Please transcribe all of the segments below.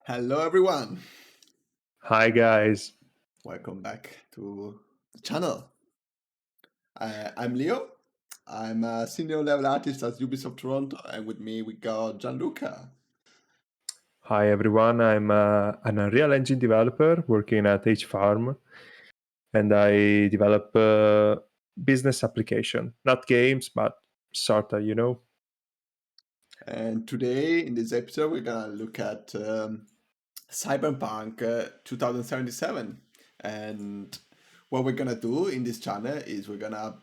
Hello, everyone. Hi guys. Welcome back to the channel. I'm Leo. I'm a senior level artist at Ubisoft Toronto, and with me we got Gianluca. Hi everyone. I'm an Unreal Engine developer working at H Farm, and I develop business application, not games, but sorta. And today in this episode we're gonna look at Cyberpunk 2077. And what we're gonna do in this channel is we're gonna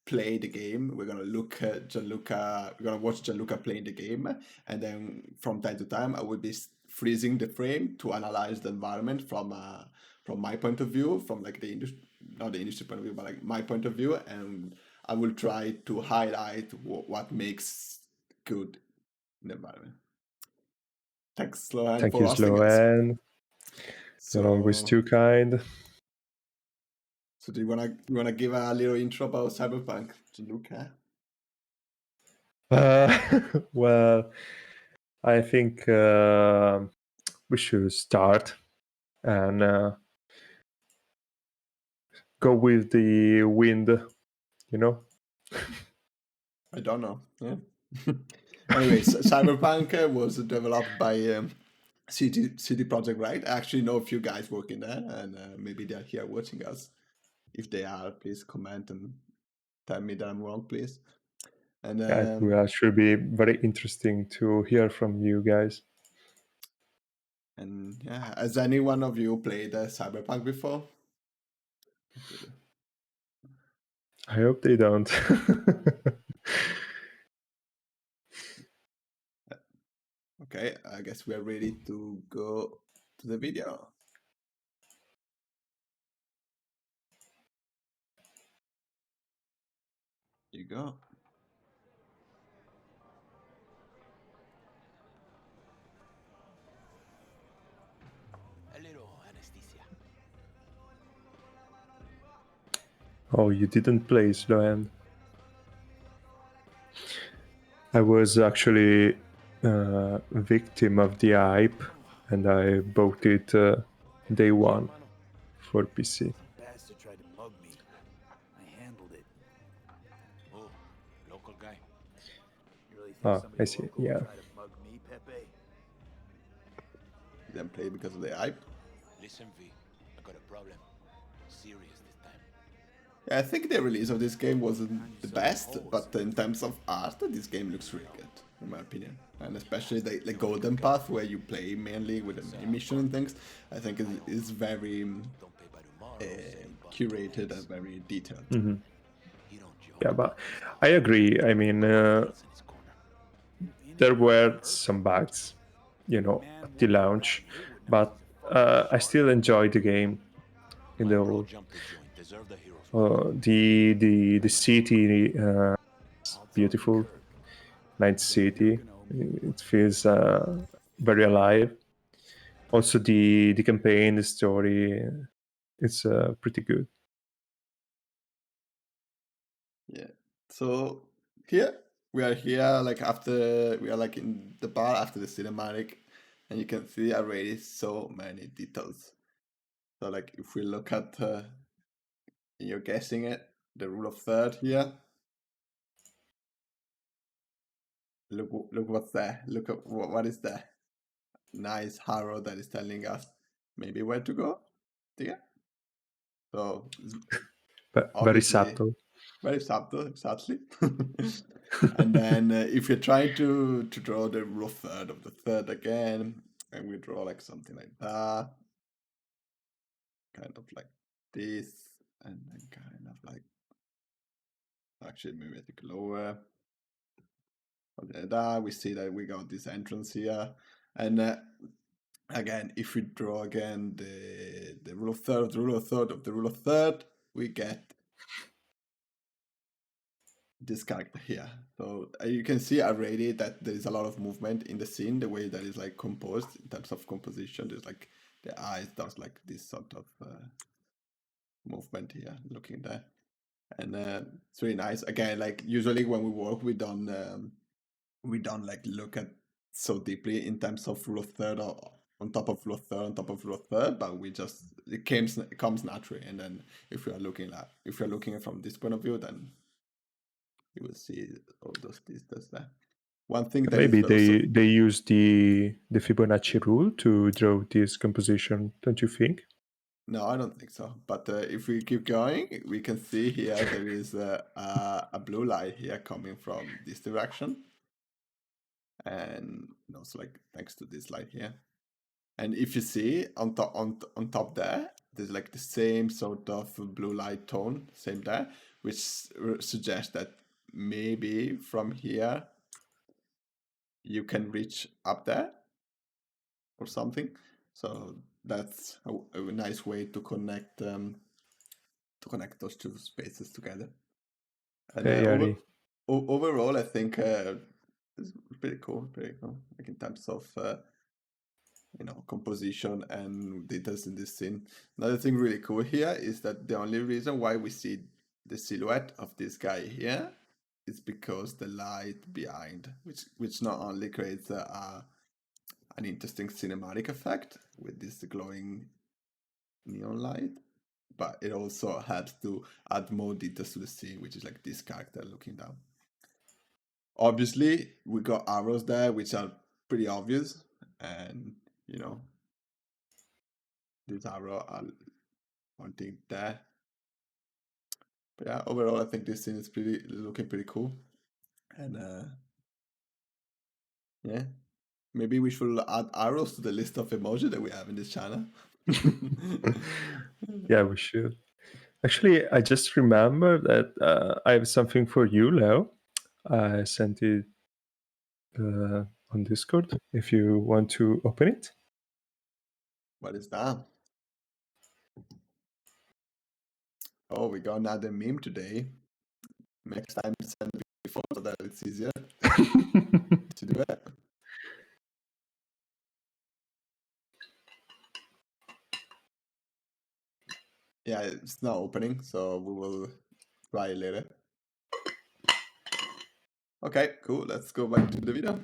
play the game. We're gonna look at Gianluca. We're gonna watch Gianluca playing the game, and then from time to time, I will be freezing the frame to analyze the environment from my point of view, from like the industry, not the industry point of view, but like my point of view, and I will try to highlight what makes good in the environment. Thanks, Sloan, Thank for you, hosting us. Sloan. You're always So, too kind. so do you wanna give a little intro about Cyberpunk, Gianluca? Well, I think we should start and go with the wind. You know. I don't know. Yeah. Anyways, Cyberpunk was developed by CD Projekt, right? I actually know a few guys working there, and maybe they're here watching us. If they are, please comment and tell me that I'm wrong, please. And It should be very interesting to hear from you guys. and yeah, has any one of you played Cyberpunk before? I hope they don't. Okay, I guess we are ready to go to the video. Here you go. A little anesthesia. Oh, you didn't play Sloan. I was actually a victim of the hype, and I bought it day one for PC. Bastard tried to mug me. I handled it. Oh, local guy. You really think Ah, somebody I see. local Yeah. would try to mug me, Pepe? Didn't play because of the hype. Listen, V, I got a problem. Serious this time. Yeah, I think the release of this game wasn't the best, but in terms of art, this game looks really good, in my opinion. And especially the Golden Path, where you play mainly with the main mission and things, I think is very Don't pay by tomorrow, say, but curated thanks. and very detailed. Hmm. He don't joke Yeah, but about this, I agree. I mean, It's in his corner. there were some bugs, at the launch, but I still enjoyed the game. You My bro know, jumped the joint. Deserve the hero's crown. the city is beautiful. Night City. It feels very alive. Also, the campaign, the story, it's pretty good. Yeah. So here we are here like after we are like in the bar after the cinematic, and you can see already so many details. So like if we look at you're guessing it, the rule of third here. Look what's there. Look at what is there. Nice arrow that is telling us maybe where to go. Yeah. So But very obviously subtle. very subtle, exactly. And then if you're trying to draw the rule of third of the third again, and we draw like something like that, kind of like this, and then kind of like actually maybe I think lower. We see that we got this entrance here, and again, if we draw again the rule of third, the rule of third of the rule of third, we get this character here. So you can see already that there is a lot of movement in the scene, the way that is like composed in terms of composition. There's like the eyes does like this sort of movement here, looking there, and it's really nice. Again, like usually when we work, we don't like look at so deeply in terms of rule of third or on top of floor third, but it comes naturally. And then if you're looking from this point of view, then you will see all those details there. One thing that Maybe is also, they use the Fibonacci rule to draw this composition, don't you think? no, I don't think so. But if we keep going, we can see here there is a blue light here coming from this direction, and also like next to this light here. And if you see on top there, there's like the same sort of blue light tone, same there, which suggests that maybe from here you can reach up there or something. So that's a nice way to connect those two spaces together. And Hey, Ari. overall, I think it's pretty cool. Like in terms of composition and details in this scene. Another thing really cool here is that the only reason why we see the silhouette of this guy here is because the light behind, which not only creates an interesting cinematic effect with this glowing neon light, but it also helps to add more details to the scene, which is like this character looking down. Obviously, we got arrows there, which are pretty obvious, and this arrow are pointing there. But yeah, overall, I think this scene is looking pretty cool, and yeah, maybe we should add arrows to the list of emoji that we have in this channel. Yeah, we should. Actually, I just remember that I have something for you, Leo. I sent it on Discord if you want to open it. What is that? Oh, we got another meme today. Next time, send it before so that it's easier to do it. Yeah, it's not opening, so we will try it later. Okay, cool. Let's go back to the video.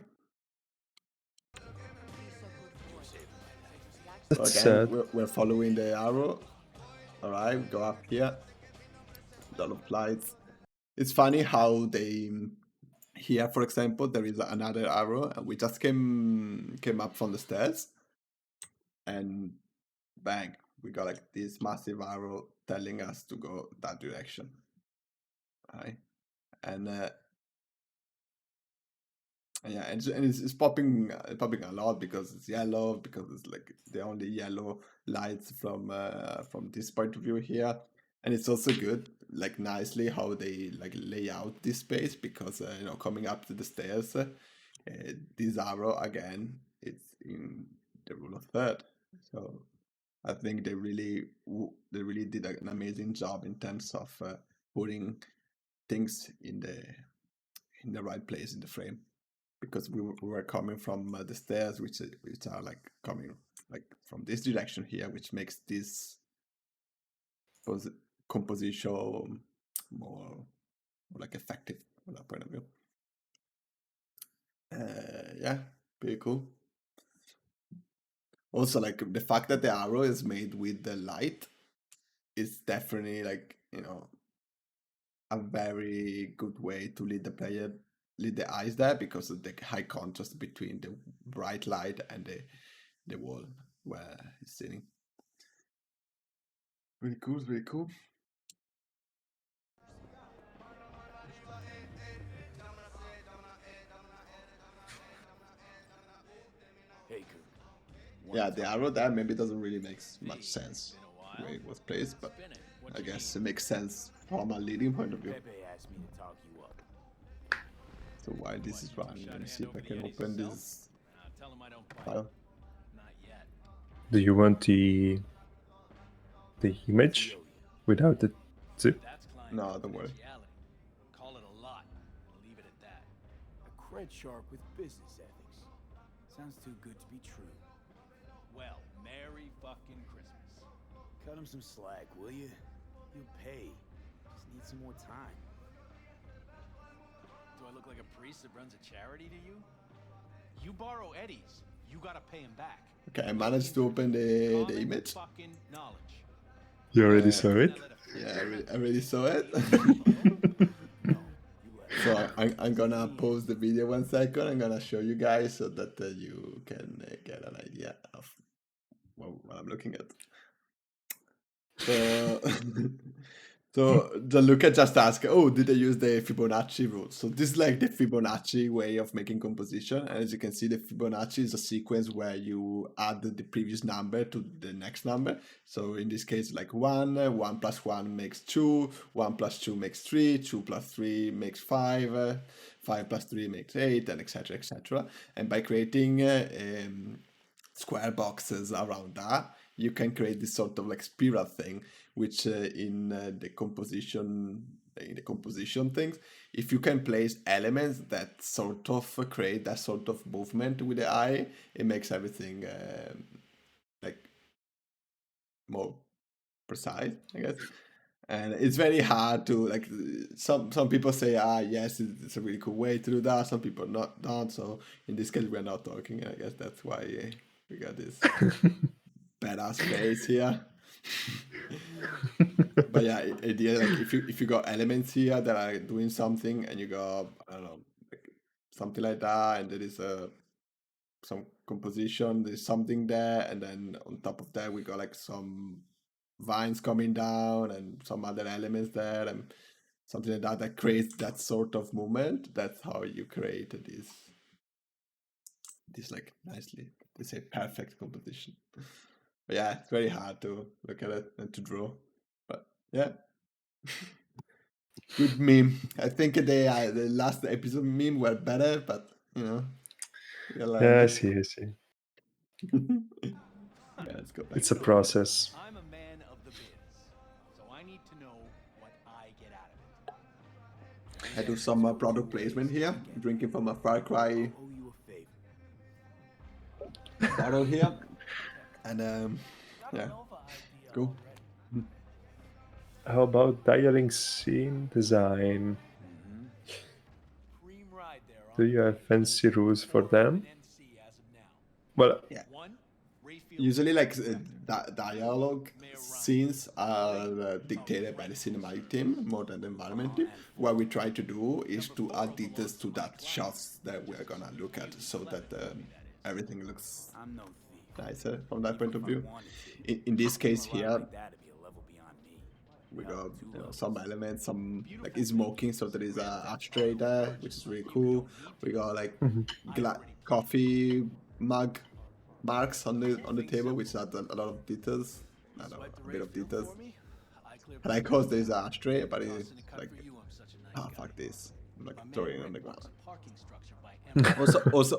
So again, we're following the arrow. All right, we go up here. A lot of lights. It's funny how they here, for example, there is another arrow, and we just came up from the stairs, and bang, we got like this massive arrow telling us to go that direction. Right, and yeah, and it's popping a lot because it's yellow, because it's like the only yellow lights from this point of view here. And it's also good, like nicely how they like lay out this space, because coming up to the stairs, this arrow again, it's in the rule of third. So I think they really did an amazing job in terms of putting things in the right place in the frame, because we were coming from the stairs, which are like coming like from this direction here, which makes this composition more like effective from that point of view. Yeah, pretty cool. Also, like the fact that the arrow is made with the light is definitely like a very good way to lead the eyes there, because of the high contrast between the bright light and the wall where he's sitting. Really cool, really cool. Hey, Yeah, the arrow there maybe doesn't really make much sense the way it was placed, but I guess it makes sense from a leading point of view. Pepe asked me to talk you up. So while this is running, let me see if I can open this file. Not yet. Do you want the image without the zip? No, don't worry. Call it a lot. Leave it at that. A cred shark with business ethics. Sounds too good to be true. Well, Merry fucking Christmas. Cut him some slack, will you? You'll pay. Just need some more time. Do I look like a priest that runs a charity to you? You borrow eddies. You gotta pay him back. Okay, I managed to open the image. Fucking knowledge. You already saw it? Yeah, I already saw it. No, you let So I'm gonna pause the video 1 second. I'm gonna show you guys so that you can get an idea of what I'm looking at. So, so Gianluca just asked, "Oh, did they use the Fibonacci rule?" So this is like the Fibonacci way of making composition, and as you can see, the Fibonacci is a sequence where you add the previous number to the next number. So in this case, like 1 plus 1 makes 2, 1 plus 2 makes 3, 2 plus 3 makes 5, 5 plus 3 makes 8, and etc. etc. And by creating square boxes around that, you can create this sort of like spiral thing, which in the composition things, if you can place elements that sort of create that sort of movement with the eye, it makes everything like more precise, I guess. And it's very hard to like. Some people say, yes, it's a really cool way to do that. Some people don't. So in this case, we're not talking. I guess that's why we got this badass face here. But yeah, idea like if you got elements here that are doing something, and you got, I don't know, like something like that, and there is some composition, there's something there, and then on top of that we got like some vines coming down and some other elements there, and something like that creates that sort of movement. That's how you create this like nicely, they say, perfect composition. But yeah, it's very hard to look at it and to draw. But yeah. Good meme. I think the last episode meme were better, but you know, we Yeah, I learned. see. Yeah, let's go back. It's a process. I'm a man of the biz, so I need to know what I get out of it. I do some product placement here. Drinking from a Far Cry Owe you a favor. bottle here, and yeah, cool. How about dialing scene design? Cream ride there, Do you have fancy rules for them? NC as of now. Well, Yeah. One, refill Usually, like dialogue scenes are dictated by the cinematic team more than the environment team. What we try to do is to add details to that shots that we are gonna look at, so that everything looks I'm no thief. nicer from that point of view. Wanted to. In this case here, Like that'd be a level beyond me. we got some elements, some like is smoking, so there is a ashtray there, which is really cool. We got like coffee mug marks on the table, which add a lot of details. I don't know, a bit of details. And of course there's an ashtray, but it's like, fuck this. I'm like throwing it on the ground.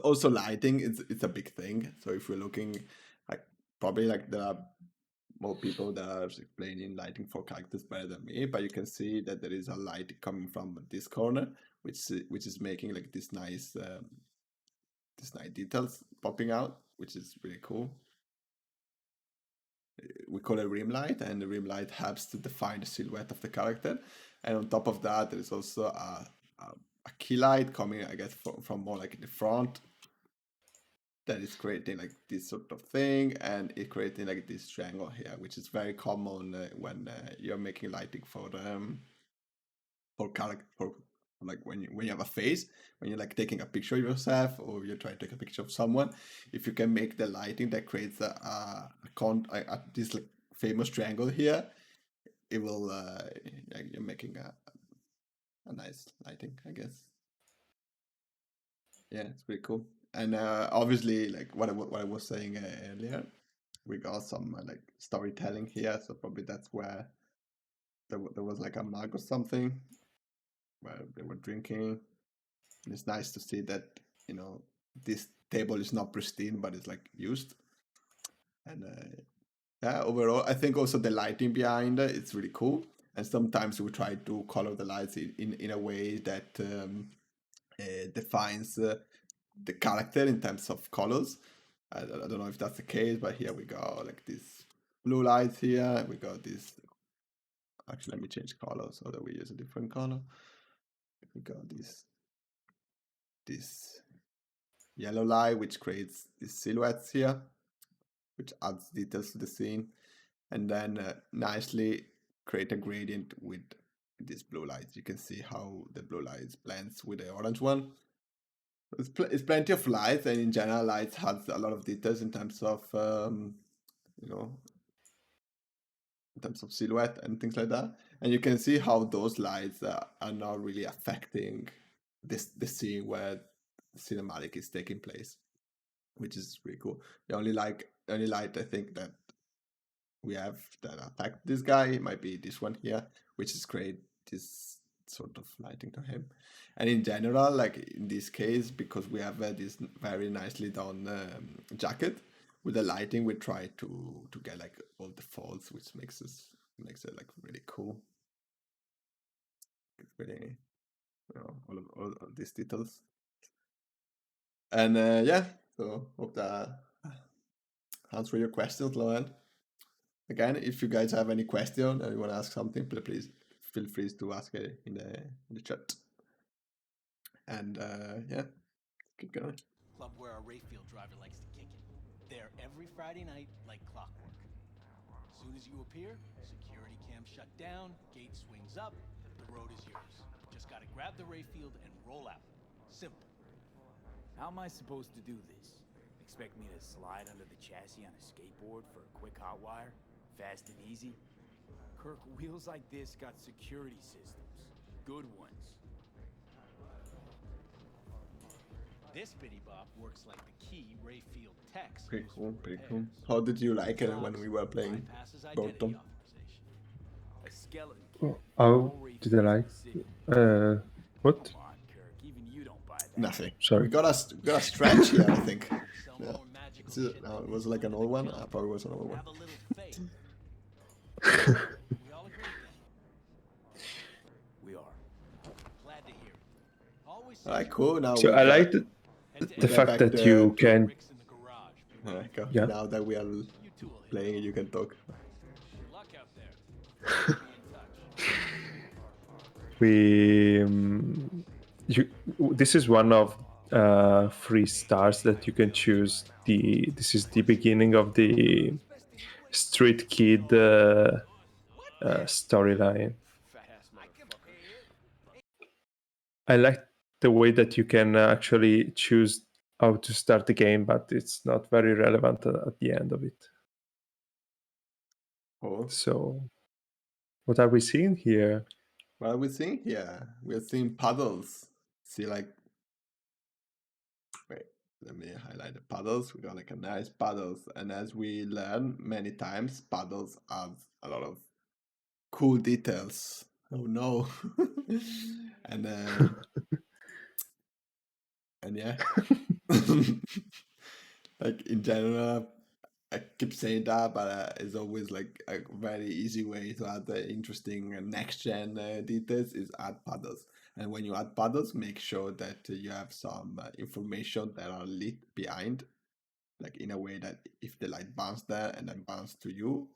Also lighting, it's a big thing. So if we're looking, like, probably like there are more people that are explaining lighting for characters better than me, but you can see that there is a light coming from this corner, which is making like this nice details popping out, which is really cool. We call it rim light, and the rim light helps to define the silhouette of the character. And on top of that, there is also a key light coming, I guess, from more like the front, that is creating like this sort of thing, and it's creating like this triangle here, which is very common when you're making lighting for character, for like when you have a face, when you're like taking a picture of yourself or you're trying to take a picture of someone. If you can make the lighting that creates this like famous triangle here, it will you're making a nice lighting, I guess. Yeah, it's pretty cool. And obviously, like what I was saying earlier, we got some like storytelling here. So probably that's where there was like a mug or something where they were drinking. And it's nice to see that, you know, this table is not pristine, but it's like used. And yeah, overall, I think also the lighting behind it's really cool. And sometimes we try to color the lights in a way that defines the character in terms of colors. I don't know if that's the case, but here we go, like this blue lights here. We got this. Actually, let me change color so that we use a different color. We got this yellow light, which creates these silhouettes here, which adds details to the scene, and then nicely create a gradient with this blue light. You can see how the blue light blends with the orange one. It's plenty of light, and in general, light has a lot of details in terms of in terms of silhouette and things like that. And you can see how those lights are not really affecting the scene where the cinematic is taking place, which is really cool. The only light I think that we have that affect this guy might be this one here, which is great, this sort of lighting to him. And in general, like in this case, because we have this very nicely done jacket, with the lighting we try to get like all the folds, which makes it like really cool. It's really, all of these details. And yeah, so hope that answer your questions, Lauren. Again, if you guys have any question or you want to ask something, please feel free to ask it in the chat. And yeah, keep going. Club where our Rayfield driver likes to kick it. There every Friday night like clockwork. Soon as you appear, security cam shut down, gate swings up, the road is yours. Just gotta grab the Rayfield and roll out. Simple. How am I supposed to do this? Expect me to slide under the chassis on a skateboard for a quick hot wire? Fast and easy? Kirk, wheels like this got security systems. Good ones. This bitty bop works like the key Rayfield techs. Pretty use cool, for pretty repairs. cool. How did you like it Stops, when we were playing bypasses identity Bortom? authorization. A skeleton key. Oh, how All did I Rayfields like? in the city. What? Come on, Kirk. Even you don't buy that. Nothing. Sorry. We got a stretch here, I think. Sell Yeah. more magical Is it, shit no, than it was this like an one old in one. the killer. Probably was an old one. Have a little faith. We all agree then? We are. Glad to hear it. Always All right, cool. Now So we I got- like head to the head. fact back that to- you can. Rick's in the garage. All right, go. Yeah. Now that we are You two will hit. playing it, you can talk. Good luck out there. Be in touch. We this is one of 3 stars that you can choose. This is the beginning of the street kid storyline. I like the way that you can actually choose how to start the game, but it's not very relevant at the end of it. Oh, So what are we seeing here? what are we seeing here? We're seeing puddles. See, like, wait, let me highlight the puddles. We got like a nice puddles, and as we learn many times, puddles have a lot of cool details. Oh no! and yeah, like in general, I keep saying that, but it's always like a very easy way to add the interesting next gen details is add puddles. And when you add puddles, make sure that you have some information that are lit behind, like in a way that if the light bounces there and then bounces to you,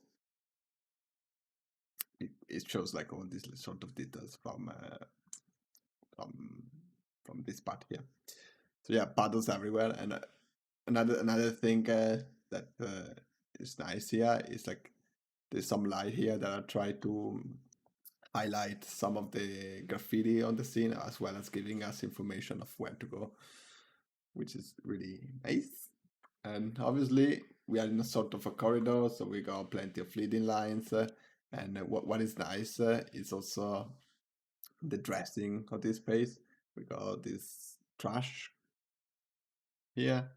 it shows like all these sort of details from this part here. So yeah, puddles everywhere. And another thing that is nice here is like there's some light here that I try to highlight some of the graffiti on the scene, as well as giving us information of where to go, which is really nice. And obviously we are in a sort of a corridor, so we got plenty of leading lines. And what is nice is also the dressing of this space. We got this trash here,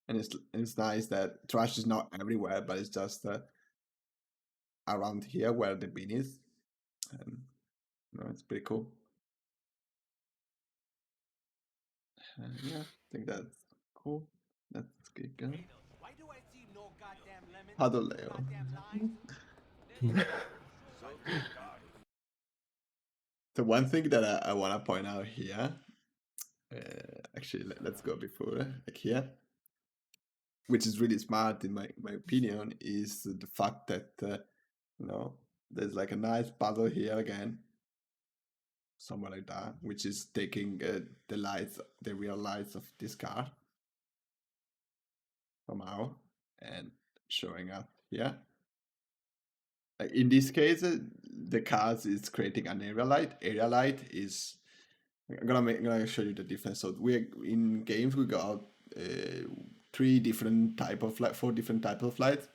and it's nice that trash is not everywhere, but it's just around here where the bin is, and it's pretty cool. Yeah, I think that's cool. Let's keep going. Why do I see no goddamn lemon? Puddle Leo. Goddamn lines? So one thing that I want to point out here, actually let's go before like here, which is really smart in my opinion, is the fact that there's like a nice puddle here again, somewhere like that, which is taking the real lights of this car, somehow and showing up here. Like in this case, the cars is creating an area light. Area light is I'm gonna show you the difference. So we in games we got 4 different type of lights.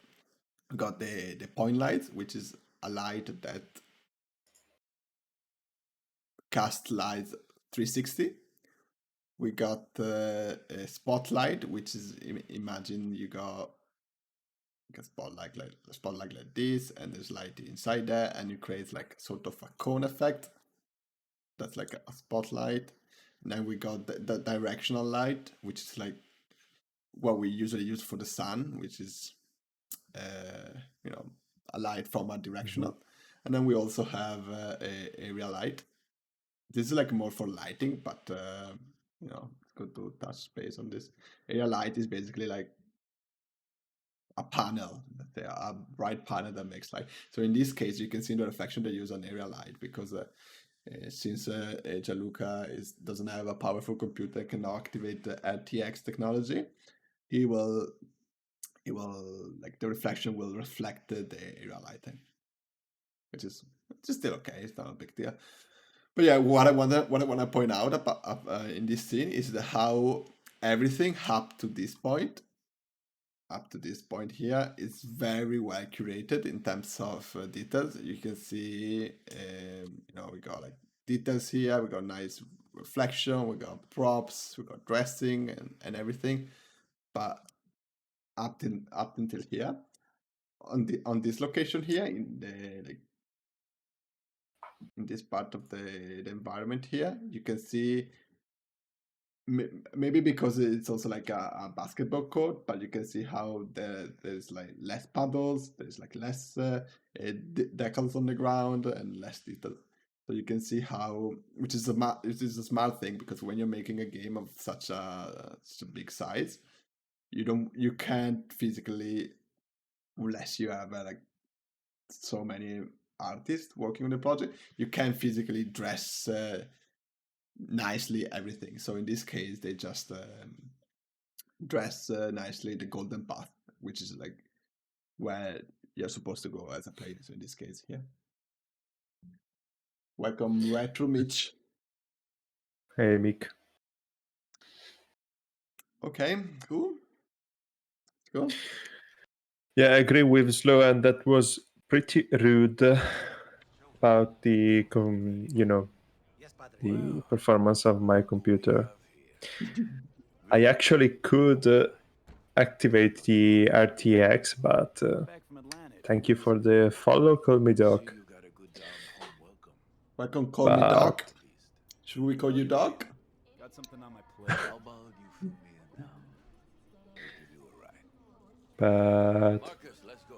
We got the point light, which is a light that cast light 360. We got a spotlight, which is imagine you got a spotlight like this, and there's light inside there, and it creates like sort of a cone effect. That's like a spotlight. And then we got the directional light, which is like what we usually use for the sun, which is a light from a directional. And then we also have a area light. This is like more for lighting, but it's good to touch base on this. Area light is basically like a panel, a bright panel that makes light. So in this case, you can see the reflection they use on area light because since Gianluca doesn't have a powerful computer that can activate the RTX technology, he will like the reflection will reflect the area lighting, which is still okay. It's not a big deal. But yeah, what I wanna point out about in this scene is how everything up to this point here is very well curated in terms of details. You can see, we got like details here. We got nice reflection. We got props. We got dressing and everything. But up until here, on this location here in the in this part of the environment here, you can see maybe because it's also like a basketball court, but you can see how there's like less puddles, there's like less decals on the ground and less detail. So you can see how, which is a smart thing, because when you're making a game of such a big size, you can't physically, unless you have like so many artists working on the project, you can't physically dress nicely everything. So in this case, they just dress nicely the golden path, which is like where you're supposed to go as a player. So in this case here. Welcome, Retro Mitch. Hey, Mick. Okay, cool. Yeah, I agree with Slow, and that was pretty rude about the the performance of my computer. I actually could activate the RTX, but thank you for the follow. Call me Doc. Welcome, call me Doc. Should we call you Doc? Got something on my plate. How about you fill me in now? We'll give you a ride. But Marcus, let's go.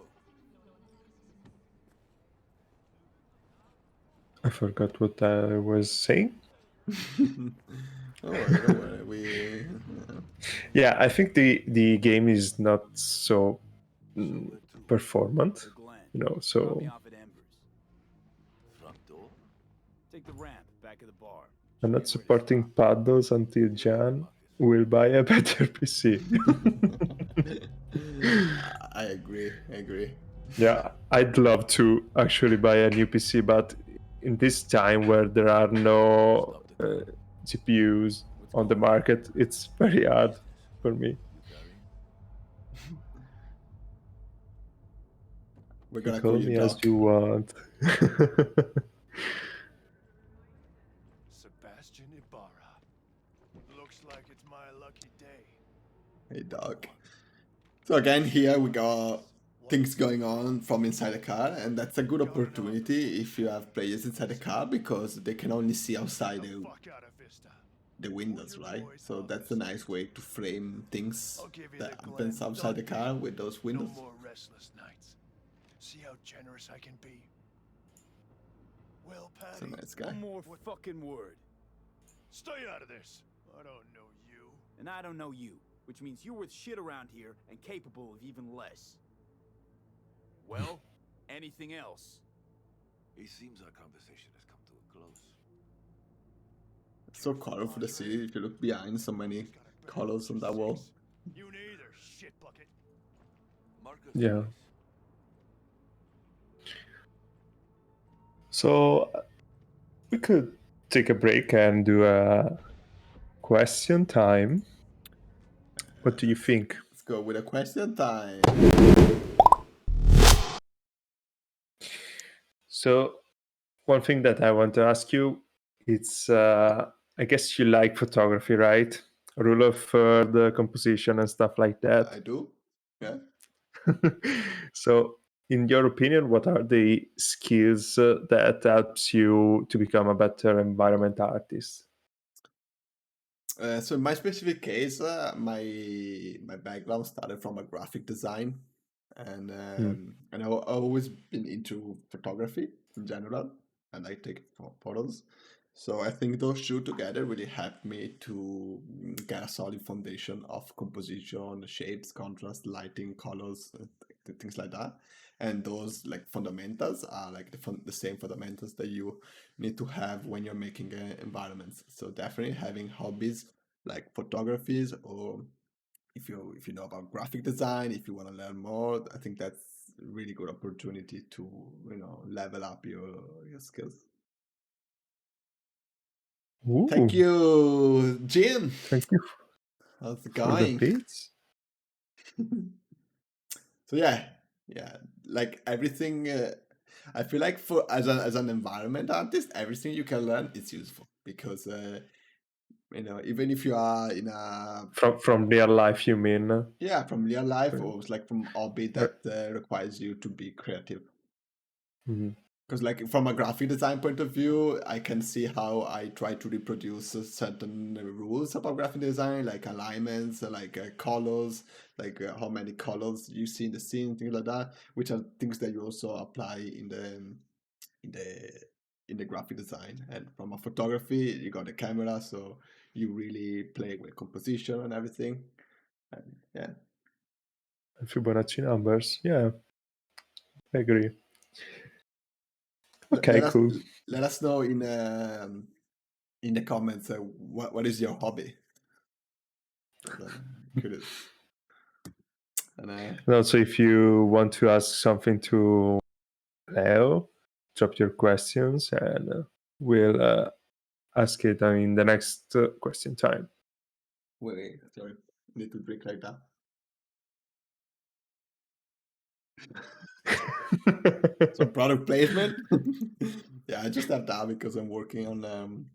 I forgot what I was saying. Don't worry. Yeah, I think the game is not so performant, so Drop me off at Embers. Front door? Take the ramp back of the bar. I'm not supporting paddles until Jan will buy a better PC. I agree. Yeah, I'd love to actually buy a new PC, but in this time where there are no GPUs on the market, it's very hard for me. We're gonna call me as you want. Sebastian Ibarra. Looks like it's my lucky day. Hey, Doc. So again, here we got things going on from inside the car, and that's a good opportunity if you have players inside the car, because they can only see outside the windows, right? So that's a nice way to frame things that happens outside the car with those windows. No more restless nights. See how generous I can be. Well, That's a Patty, nice guy. One more fucking word. stay out of this. I don't know you. And I don't know you, which means you're worth shit around here and capable of even less. Well, anything else? It seems our conversation has come to a close. It's so colorful, the city. If you look behind, so many colors on that wall. You neither, shit bucket. Marcus, Yeah. please. So we could take a break and do a question time. What do you think? Let's go with a question time. So one thing that I want to ask you, it's I guess you like photography, right? Rule of third, composition and stuff like that. I do. Yeah. So in your opinion, what are the skills that helps you to become a better environment artist? So in my specific case, my background started from a graphic design, and I've always been into photography in general, and I take photos. So I think those two together really helped me to get a solid foundation of composition, shapes, contrast, lighting, colors, things like that. And those like fundamentals are like the same fundamentals that you need to have when you're making environments. So definitely having hobbies like photographies, or if you know about graphic design, if you want to learn more, I think that's a really good opportunity to level up your skills. Ooh, Thank you, Jim. thank you How's it for the going? pitch. So yeah, like everything. I feel like for as an environment artist, everything you can learn is useful because even if you are in a From real life, you mean? from real life Right. or like from hobby that requires you to be creative. Mhm. Because like from a graphic design point of view, I can see how I try to reproduce certain rules about graphic design, like alignments, like colors, like how many colors you see in the scene, things like that, which are things that you also apply in the graphic design. And from a photography, you got the camera, so you really play with composition and everything. And yeah. Fibonacci numbers. Yeah, I agree. Let, Okay, let us cool. let us know in the comments what is your hobby. Curious. And And also, if you want to ask something to Leo, drop your questions and we'll ask it in the next question time. wait, sorry, need to drink like that. Some product placement. Yeah, I just have that because I'm working on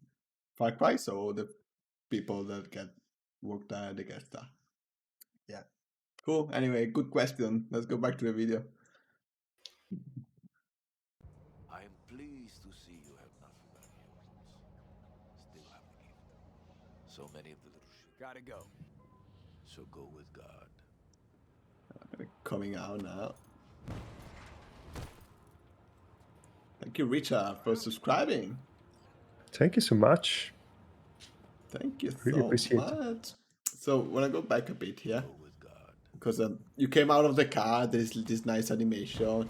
Far Cry, so the people that get work there, they get that. Yeah, cool. Anyway, good question. Let's go back to the video. I am pleased to see you have not forgotten your roots. Still have the gift. So many of the little shit. Gotta go. So go with God. Coming out now. Thank you, Richard, for subscribing. Thank you so much. Thank you Really so appreciate it. much. So when I go back a bit here, Go with God. because you came out of the car, there's this nice animation,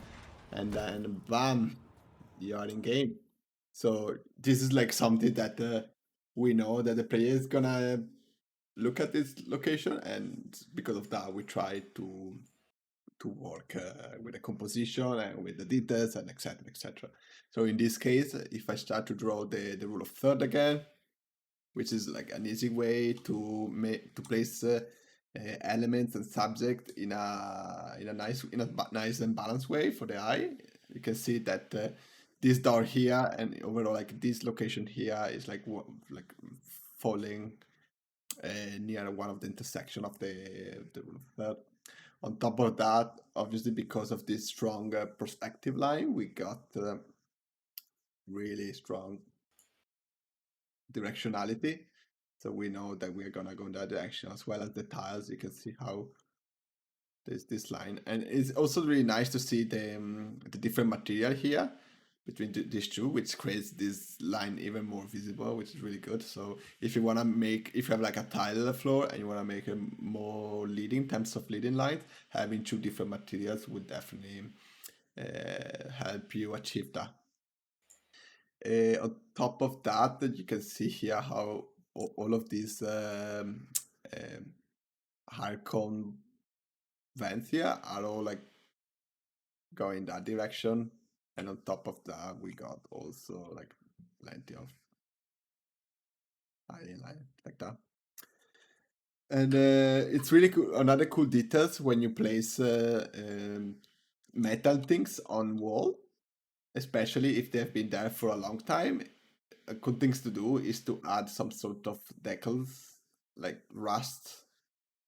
and then bam, you are in game. So this is like something that we know that the player is gonna look at this location, and because of that, we try to work with the composition and with the details and etc. etc. So in this case, if I start to draw the rule of third again, which is like an easy way to place elements and subject in a nice and balanced way for the eye. You can see that this door here and overall like this location here is like falling near one of the intersection of the rule of third. On top of that, obviously because of this strong perspective line, we got really strong directionality. So we know that we're gonna go in that direction, as well as the tiles. You can see how there's this line, and it's also really nice to see the different material here between these two, which creates this line even more visible, which is really good. So if you if you have like a tile floor and you wanna make a more leading in terms of leading lines, having two different materials would definitely help you achieve that. On top of that, you can see here how all of these high cone vents here are all like going that direction, and on top of that we got also like plenty of lighting like that. And it's really cool. Another cool details when you place metal things on wall, especially if they've been there for a long time. Good things to do is to add some sort of decals, like rust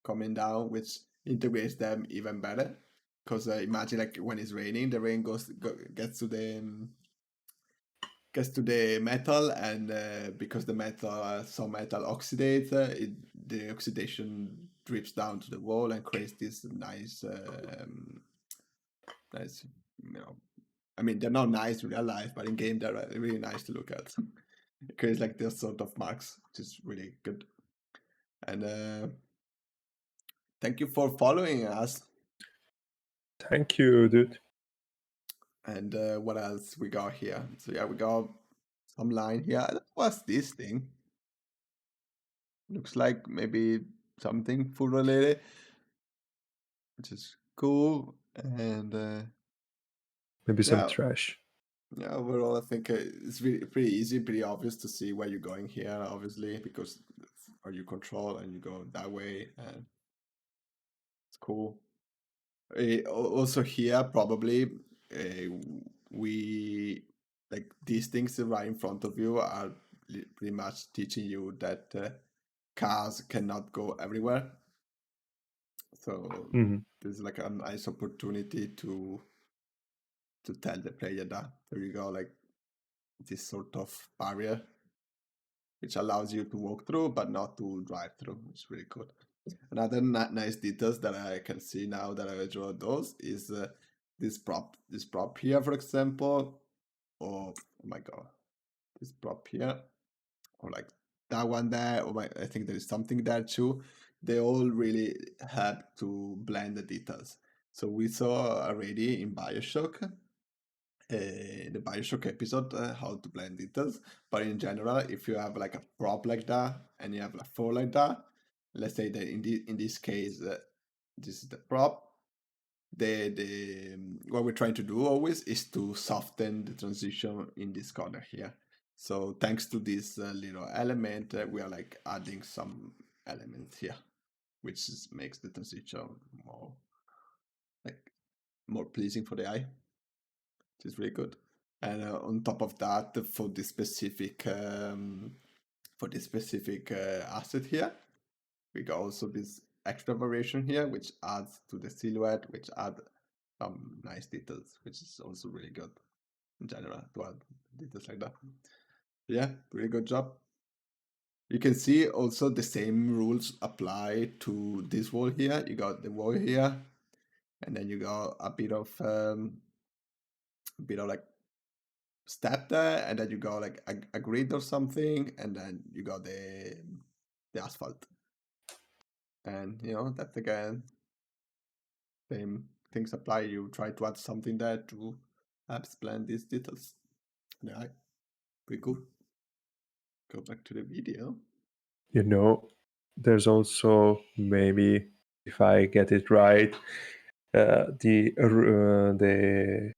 coming down, which integrates them even better. Because imagine like when it's raining, the rain gets to the metal, and because the metal some metal oxidates, the oxidation drips down to the wall and creates this nice nice, I mean, they're not nice in real life, but in game they're really nice to look at. It creates like this sort of marks, which is really good. And thank you for following us. Thank you, dude. And what else we got here? So yeah, we got some line here. What's this thing? Looks like maybe something food related, which is cool. And Maybe some yeah, trash. yeah, overall, I think it's really pretty easy, pretty obvious to see where you're going here, obviously, because you control and you go that way, and it's cool. Also here, probably, we like these things right in front of you are pretty much teaching you that cars cannot go everywhere. So there's like a nice opportunity to tell the player that there you go, like this sort of barrier which allows you to walk through but not to drive through. It's really cool. Another nice details that I can see now that I draw those is this prop here, for example, or oh my god, this prop here, or like that one there, or I think there is something there too. They all really help to blend the details. So we saw already in Bioshock, the Bioshock episode, how to blend details. But in general, if you have like a prop like that and you have a floor like that, let's say that in this case, this is the prop. What we're trying to do always is to soften the transition in this corner here. So thanks to this little element, we are like adding some elements here, which makes the transition more pleasing for the eye, which is really good. And on top of that, for this specific asset here, we got also this extra variation here, which adds to the silhouette, which add some nice details, which is also really good in general to add details like that. Yeah, really good job. You can see also the same rules apply to this wall here. You got the wall here, and then you got a bit of like step there, and then you got like a grid or something, and then you got the asphalt. And that's again same things apply. You try to add something there to blend these details. Yeah, pretty cool. Go back to the video. There's also, maybe if I get it right, the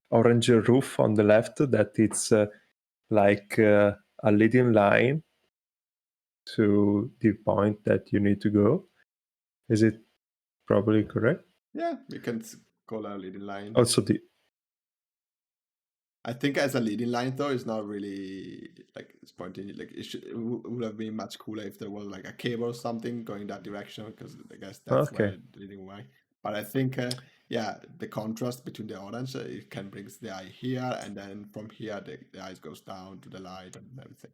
orange roof on the left, that it's like a leading line to the point that you need to go. Is it probably correct? Yeah, we can call a leading line. Also, I think as a leading line though, it's not really like it's pointing. Like it would have been much cooler if there was like a cable or something going that direction, because I guess that's where the leading way. But I think the contrast between the orange, it can bring the eye here, and then from here the eyes goes down to the light and everything.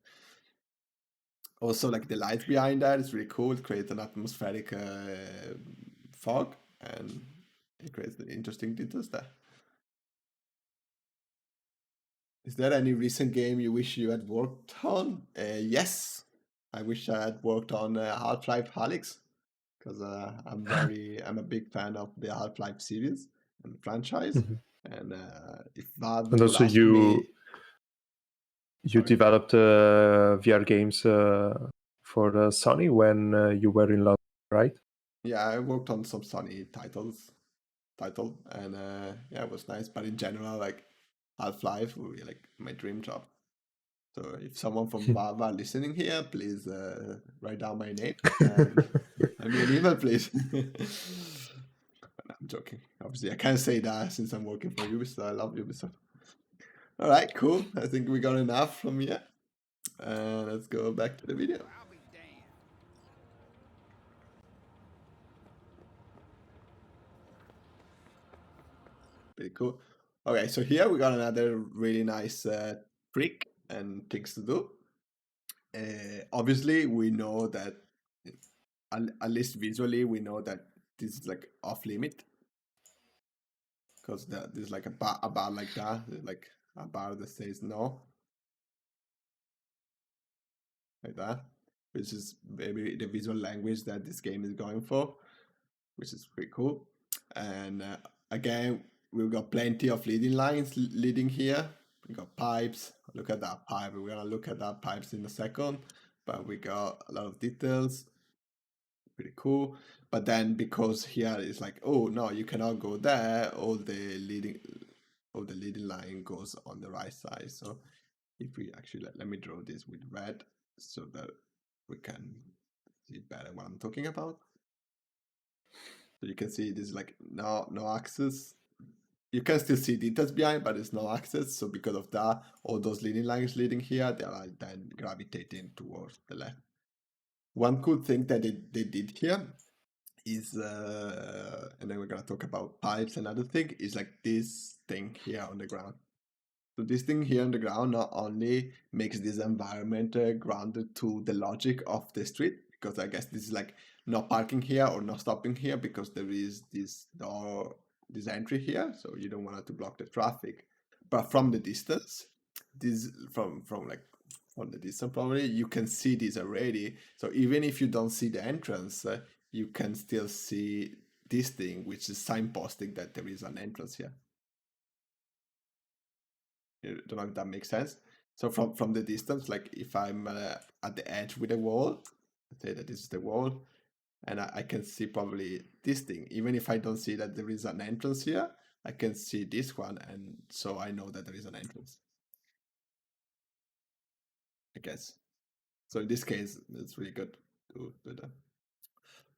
Also, like the lights behind that is really cool. It creates an atmospheric fog, and it creates the interesting details there. Is there any recent game you wish you had worked on? Yes, I wish I had worked on Half-Life Alyx, because I'm a big fan of the Half-Life series and franchise. And if Valve and would also ask me, you developed VR games for Sony when you were in London, right? Yeah, I worked on some Sony title, and yeah, it was nice. But in general, like Half-Life would be like my dream job. So if someone from Valve are listening here, please write down my name and send me an email, please. No, I'm joking. Obviously, I can't say that since I'm working for Ubisoft. I love Ubisoft. All right, cool. I think we got enough from here. Let's go back to the video. I'll be damned. Pretty cool. Okay, so here we got another really nice trick and things to do. Obviously, we know that, at least visually, we know that this is like off limit. Because there's like a bar like that, like a bar that says no. Like that. Which is maybe the visual language that this game is going for. Which is pretty cool. And again, we've got plenty of leading lines leading here. We got pipes. Look at that pipe. We're gonna look at that pipes in a second. But we got a lot of details. Pretty cool. But then because here it's like, oh no, you cannot go there. All the leading line goes on the right side. So if we actually let me draw this with red so that we can see better what I'm talking about. So you can see there's like no access. You can still see details behind, but there's no access. So because of that, all those leading lines leading here, they are then gravitating towards the left. One cool thing that they did here is, and then we're gonna talk about pipes. Another thing is like this thing here on the ground. So this thing here on the ground not only makes this environment grounded to the logic of the street, because I guess this is like no parking here or no stopping here because there is this door, this entry here, so you don't want it to block the traffic. But from the distance, this from the distance probably you can see this already. So even if you don't see the entrance, you can still see this thing, which is signposting that there is an entrance here. I don't know if that makes sense. So from the distance, like if I'm at the edge with a wall, let's say that this is the wall, and I can see probably this thing. Even if I don't see that there is an entrance here, I can see this one, and so I know that there is an entrance. I guess. So in this case, it's really good to do that.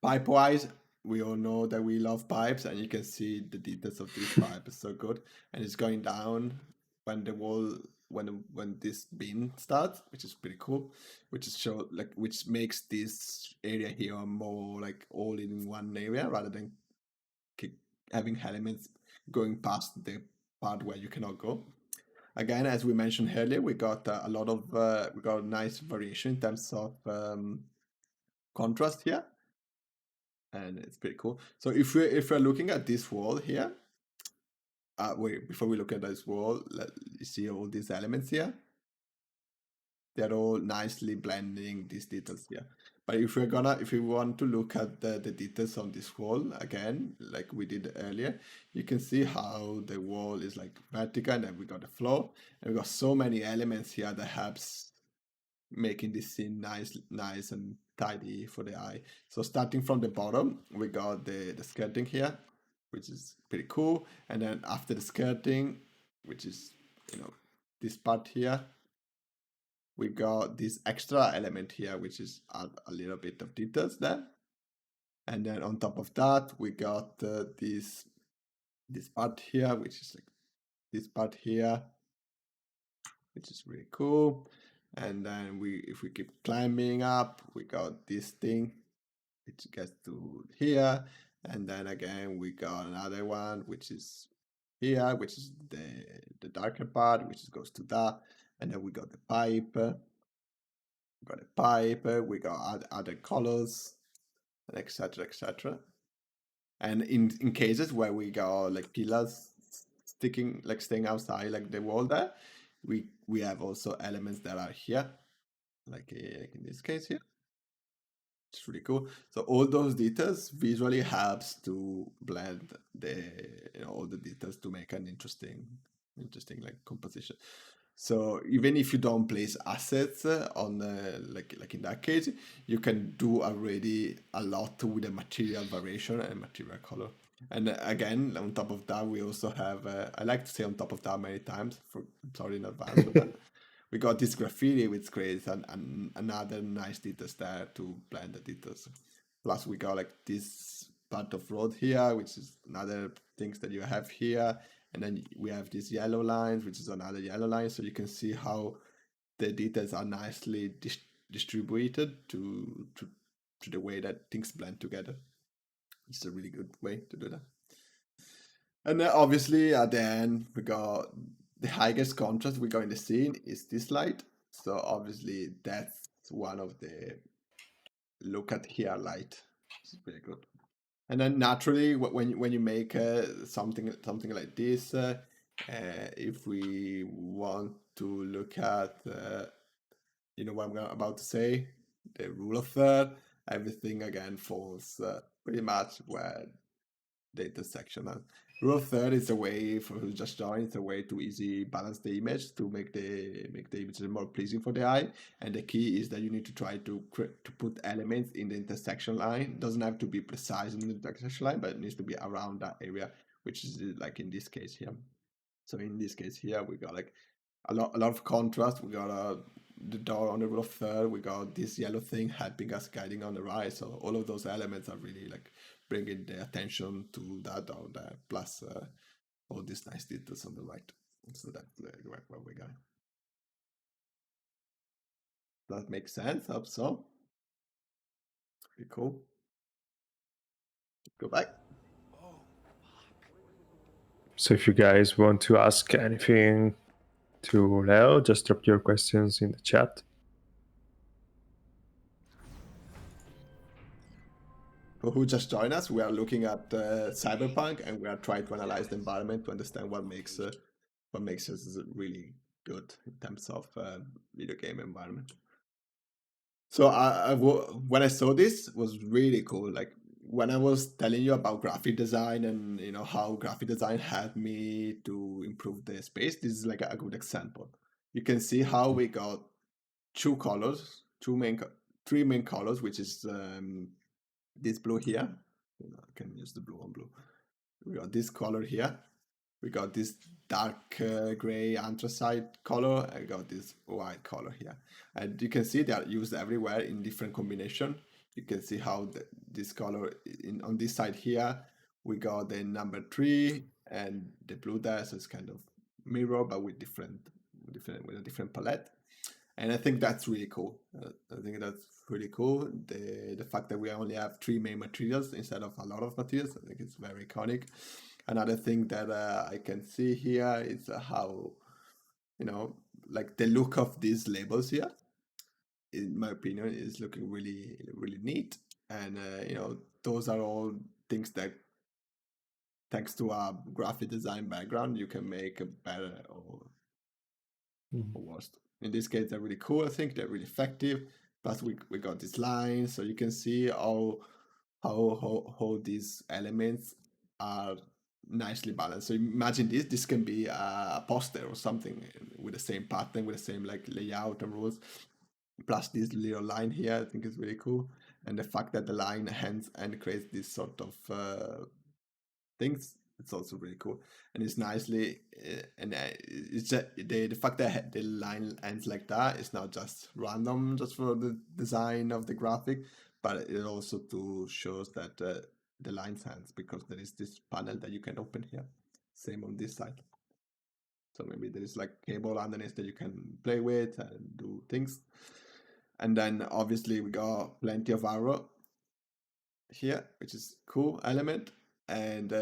Pipe-wise, we all know that we love pipes, and you can see the details of this pipe is so good, and it's going down when the wall when this bin starts, which is pretty cool, which makes this area here more like all in one area rather than having elements going past the part where you cannot go. Again, as we mentioned earlier, we got a lot of we got a nice variation in terms of contrast here, and it's pretty cool. So if we're looking at this wall here, wait, before we look at this wall, you see all these elements here. They're all nicely blending these details here. But if we want to look at the details on this wall again, like we did earlier, you can see how the wall is like vertical, and then we got the floor, and we got so many elements here that helps making this scene nice and tidy for the eye. So starting from the bottom, we got the skirting here, which is pretty cool, and then after the skirting, which is this part here, we got this extra element here, which is add a little bit of details there. And then on top of that, we got this part here, which is like this part here, which is really cool. And then if we keep climbing up, we got this thing, which gets to here. And then again, we got another one, which is here, which is the darker part, which goes to that. And then we got the pipe. We got other colors, etc., etc. And in cases where we got like pillars staying outside like the wall there, we have also elements that are here, like in this case here. It's really cool. So all those details visually helps to blend all the details to make an interesting like composition. So even if you don't place assets on like in that case, you can do already a lot with the material variation and material color. And again, on top of that, we also have I like to say on top of that many times. Sorry in advance for that. We got this graffiti which creates another nice details there to blend the details. Plus we got like this part of road here, which is another things that you have here. And then we have these yellow lines, which is another yellow line. So you can see how the details are nicely distributed to the way that things blend together. It's a really good way to do that. And then obviously at the end, we got the highest contrast we got in the scene is this light. So obviously that's one of the look at here light. It's very good. And then naturally, when you make something like this, if we want to look at, you know what I'm about to say, the rule of third, everything again falls pretty much where the intersection. Rule of third is a way for who just joined. It's a way to easy balance the image to make the image more pleasing for the eye. And the key is that you need to try to put elements in the intersection line. It doesn't have to be precise in the intersection line, but it needs to be around that area, which is like in this case here. So in this case here, we got like a lot of contrast. We got the door on the rule of third. We got this yellow thing helping us guiding on the right. So all of those elements are really like bringing the attention to that down there. Plus all these nice details on the right. So that's where we go. That makes sense. Hope so. Pretty cool. Go back. So if you guys want to ask anything to Leo, just drop your questions in the chat. For who just joined us, we are looking at Cyberpunk, and we are trying to analyze the environment to understand what makes us really good in terms of video game environment. So when I saw this, it was really cool. Like when I was telling you about graphic design and you know how graphic design helped me to improve the space, this is like a good example. You can see how we got three main colors, which is this blue here. I can use the blue on blue. We got this color here. We got this dark gray anthracite color. I got this white color here. And you can see they are used everywhere in different combination. You can see how this color on this side here, we got the number 3 and the blue there. So it's kind of mirror, but with a different palette. And I think that's really cool. I think that's really cool. The fact that we only have 3 main materials instead of a lot of materials, I think it's very iconic. Another thing that I can see here is how, you know, like the look of these labels here, in my opinion, is looking really, really neat. And, you know, those are all things that, thanks to a graphic design background, you can make a better or worse. In this case, they're really cool. I think they're really effective. Plus, we got this line, so you can see how these elements are nicely balanced. So imagine this can be a poster or something with the same pattern, with the same like layout and rules. Plus this little line here, I think is really cool. And the fact that the line ends and creates this sort of things, it's also really cool. And it's nicely, and it's just, the fact that the line ends like that is not just random, just for the design of the graphic, but it also to shows that the line ends because there is this panel that you can open here. Same on this side. So maybe there is like cable underneath that you can play with and do things. And then obviously we got plenty of arrow here, which is cool element. And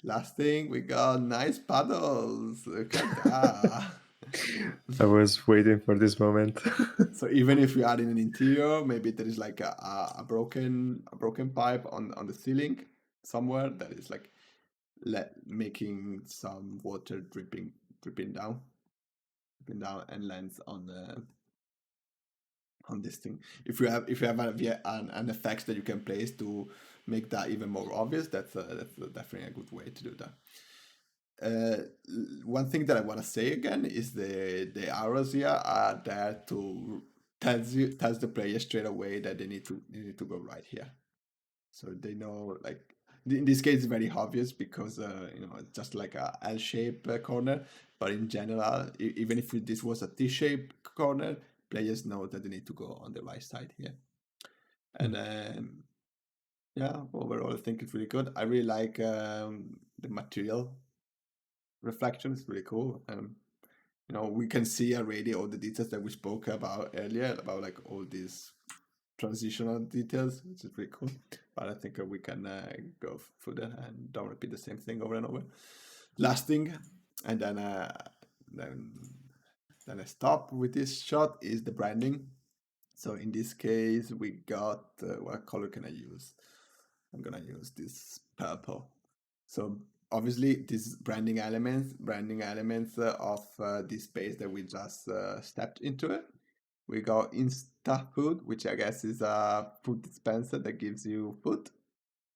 last thing, we got nice paddles. Look at that. I was waiting for this moment. So even if we add in an interior, maybe there is like a broken pipe on the ceiling somewhere that is like making some water dripping down and lands on this thing. If you have an effect that you can place to make that even more obvious, that's definitely a good way to do that. one thing that I want to say again is the arrows here are there to tells the player straight away that they need to go right here, so they know, like in this case it's very obvious because it's just like a L-shaped corner, but in general, even if this was a T-shaped corner, players know that they need to go on the right side here. And yeah, overall I think it's really good. I really like the material reflection. It's really cool. We can see already all the details that we spoke about earlier, about like all these transitional details, which is pretty cool. But I think we can go further and don't repeat the same thing over and over. Last thing, and then I stop with this shot, is the branding. So in this case, we got what color can I use? I'm gonna use this purple. So obviously, these branding elements of this space that we just stepped into it. We got Insta Food, which I guess is a food dispenser that gives you food,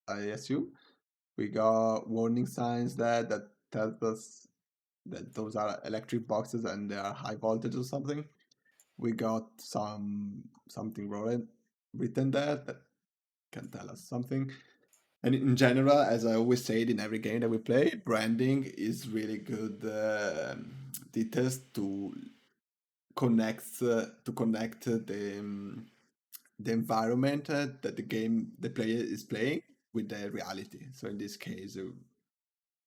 I assume. We got warning signs there that tells us that those are electric boxes and they are high voltage or something. We got something written there that can tell us something. And in general, as I always say it in every game that we play, branding is really good details to connect the environment that the player is playing with the reality. So in this case,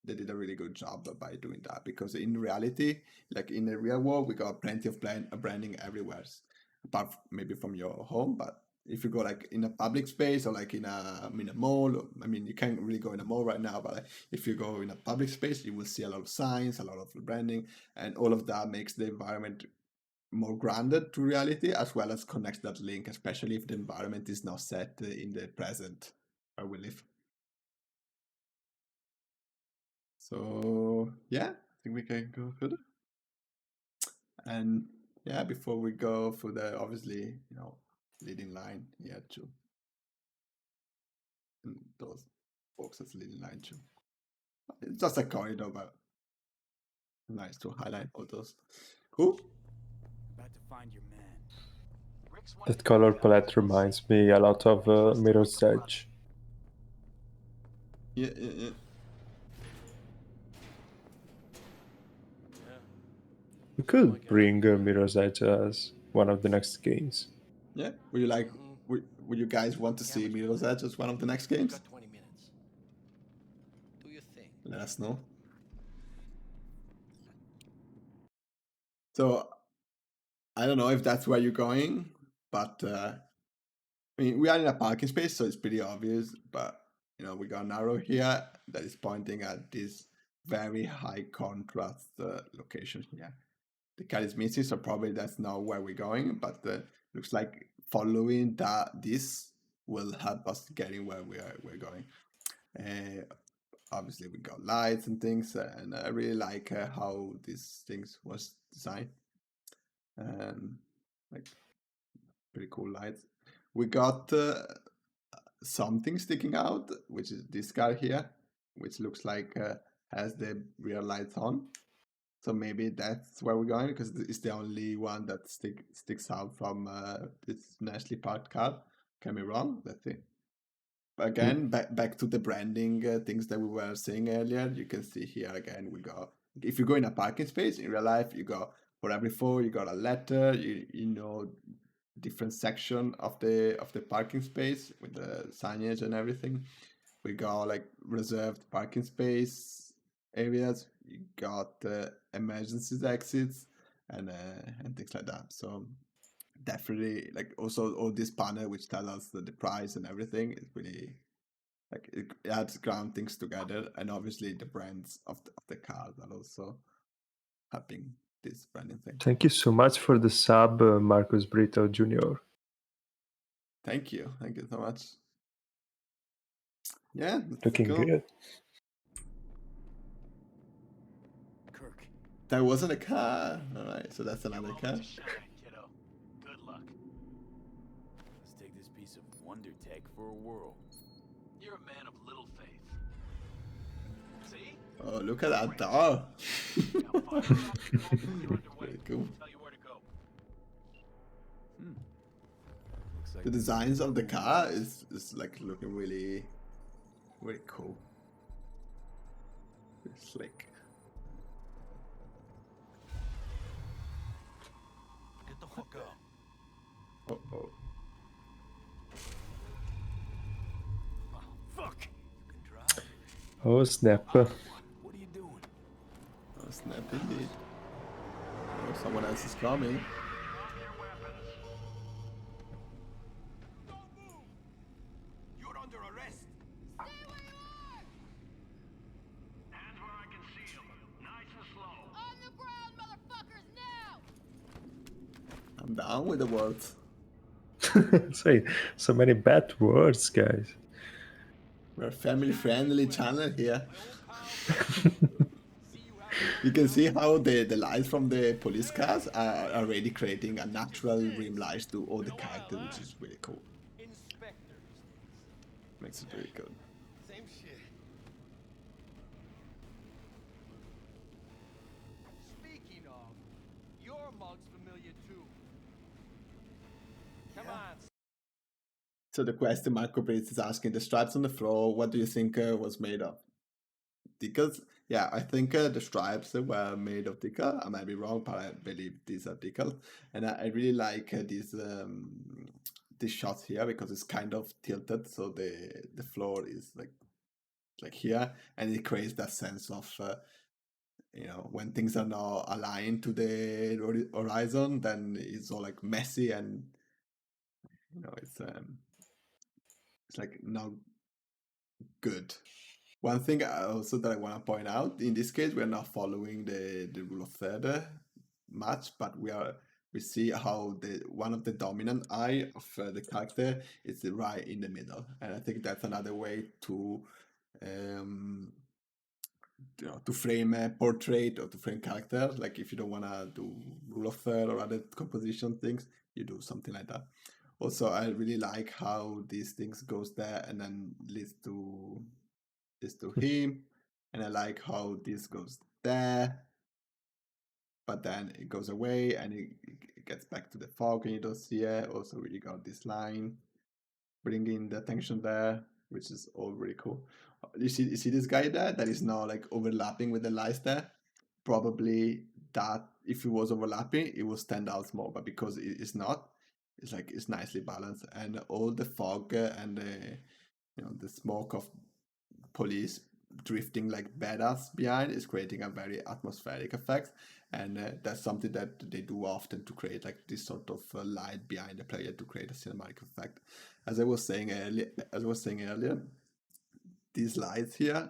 they did a really good job by doing that, because in reality, like in the real world, we got plenty of branding everywhere, apart maybe from your home. But if you go like in a public space or like in a mall, I mean, you can't really go in a mall right now, but like, if you go in a public space, you will see a lot of signs, a lot of branding, and all of that makes the environment more grounded to reality, as well as connects that link, especially if the environment is not set in the present where we live. So yeah, I think we can go further. And yeah, before we go for the obviously leading line here too, and those boxes leading line too. It's just a corridor, but nice to highlight all those. Cool. About to find your man. That color palette reminds me a lot of Mirror's Edge. Yeah. We could bring Mirror's Edge as one of the next games. Yeah. Would you like? Would you guys want to see Mirror's Edge as one of the next games? Got 20 minutes. Do you think? Let us know. So I don't know if that's where you're going, but I mean, we are in a parking space, so it's pretty obvious. But we got an arrow here that is pointing at this very high contrast location here. The cat is missing, so probably that's not where we're going. But looks like following this will help us getting where we're going. Obviously, we got lights and things, and I really like how these things was designed. Like pretty cool lights. We got something sticking out, which is this guy here, which looks like has the rear lights on. So maybe that's where we're going, because it's the only one that sticks out from this nicely parked car. Can be wrong. Let's see. But again, back to the branding things that we were saying earlier. You can see here again, we got, if you go in a parking space in real life, you got for every floor you got a letter. Different section of the parking space with the signage and everything. We got like reserved parking space areas. You got emergency exits and things like that. So definitely, like, also all this panel which tell us the price and everything is really, like, it adds ground things together, and obviously the brands of the cars are also helping this branding thing. Thank you so much for the sub, Marcus Brito Jr. Thank you so much. Yeah, Looking good. Kirk. That wasn't a car. All right, so that's another car. Kiddo. Good luck. Let's take this piece of wonder tech for a whirl. You're a man of little faith. See? Oh, look at that door. Very cool. Looks like The designs of the car is like looking really cool. Very slick. Get the fuck out. Oh, oh. fuck. You can drive. Oh snap. What are you doing? Oh, snap indeed. Oh, someone else is coming. Don't move! You're under arrest. Stay where you are! Hands where I can see them. Nice and slow. On the ground, motherfuckers, now! I'm down with the words. Say so many bad words, guys. We're a family-friendly channel here. You can see how the lights from the police cars are already creating a natural rim light to all the characters, which is really cool. Inspector. Makes it really good. Same shit. Speaking of, your mug's familiar too. Come on. So the question Marco Brits is asking, the stripes on the floor, what do you think was made of? Decals? Yeah, I think the stripes were made of decal. I might be wrong, but I believe these are decal. And I really like these shots here because it's kind of tilted, so the floor is like here, and it creates that sense of you know, when things are not aligned to the horizon, then it's all like messy and you know it's like not good. One thing also that I want to point out, in this case, we're not following the rule of third much, but we see how one of the dominant eye of the character is right in the middle, and I think that's another way to you know, to frame a portrait or to frame characters. Like if you don't want to do rule of third or other composition things, you do something like that. Also, I really like how these things goes there and then leads to him, and I like how this goes there, but then it goes away and it gets back to the fog and you don't see it. Also, really got this line bringing the attention there, which is all really cool. You see this guy there that is now like overlapping with the lights there. Probably that if it was overlapping, it would stand out more, but because it is not, it's nicely balanced, and all the fog and the smoke of police drifting like badass behind is creating a very atmospheric effect, and that's something that they do often to create like this sort of light behind the player to create a cinematic effect. As I was saying earlier, these lights here,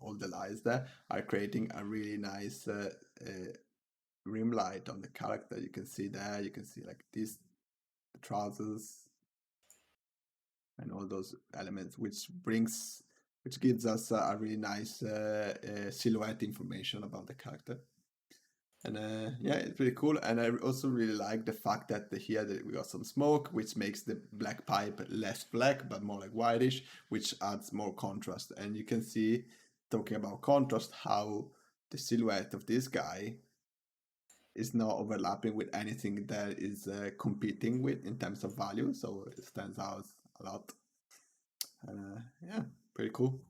all the lights there, are creating a really nice rim light on the character. You can see there, you can see like this, the trousers, and all those elements, which gives us a really nice silhouette information about the character. And yeah, it's pretty cool. And I also really like the fact that here we got some smoke, which makes the black pipe less black, but more like whitish, which adds more contrast. And you can see, talking about contrast, how the silhouette of this guy is not overlapping with anything that is competing with in terms of value. So it stands out a lot. And yeah, pretty cool.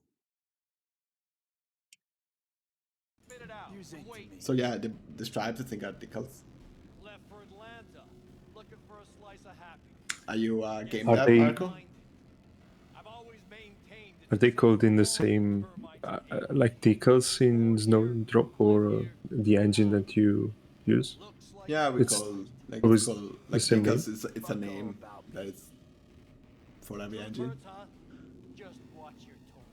Spit it out. Here's eight to Wait. me. So yeah, the stripes I think are decals. Left for Atlanta. Looking for a slice of happiness. Are you a game Are dev, they- Marco? I've always maintained Are they called in the same like decals in Snowdrop or the engine that you use? Looks like Yeah, we It's call always the same name? because it's a name that is for every engine. birds, huh? Just watch your tone.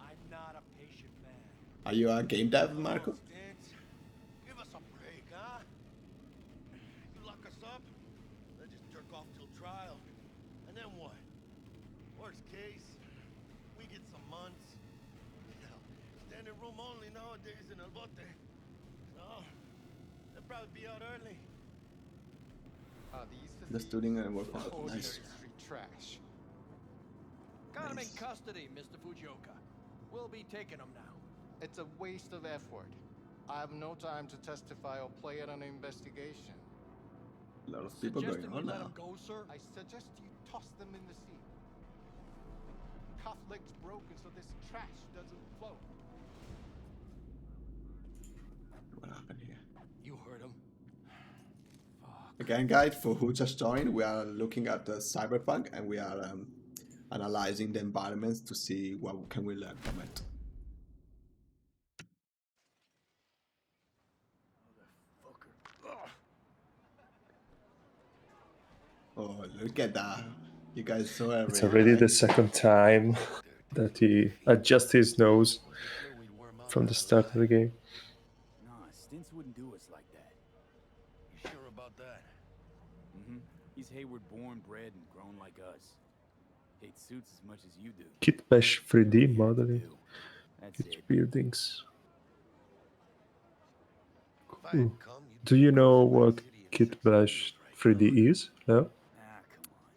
I'm not a patient man. Are you a game dev, Marco? Stance, give us a break, huh? You lock us up, then just jerk off till trial. And then what? Worst case, we get some months. Hell, standing room only nowadays in El Bote. So, they'll probably be out early. The student and work out. Ordinary Nice. street trash. Got him in Nice. custody, Mr. Fujioka. We'll be taking him now. It's a waste of effort. I have no time to testify or play at an investigation. A lot of people going on now. Go, sir? I suggest you toss them in the sea. Cuff leg's broken so this trash doesn't float. What happened here? You heard him. Again, guys, for who just joined, we are looking at the Cyberpunk and we are analyzing the environments to see what can we learn from it. Oh, look at that. You guys saw it. It's already the second time that he adjusts his nose from the start of the game. Nah, Stints wouldn't do us like that. You sure about that? Mm-hmm. He's Hayward born, bred, and grown like us. Hates suits as much as you do. Kit Bash 3D Yeah, modeling. do. That's Huge it. buildings. If I Cool. had come, you'd Do be you know cruising down what the city in Kit 6 Bash wheels right 3D is? No? Ah,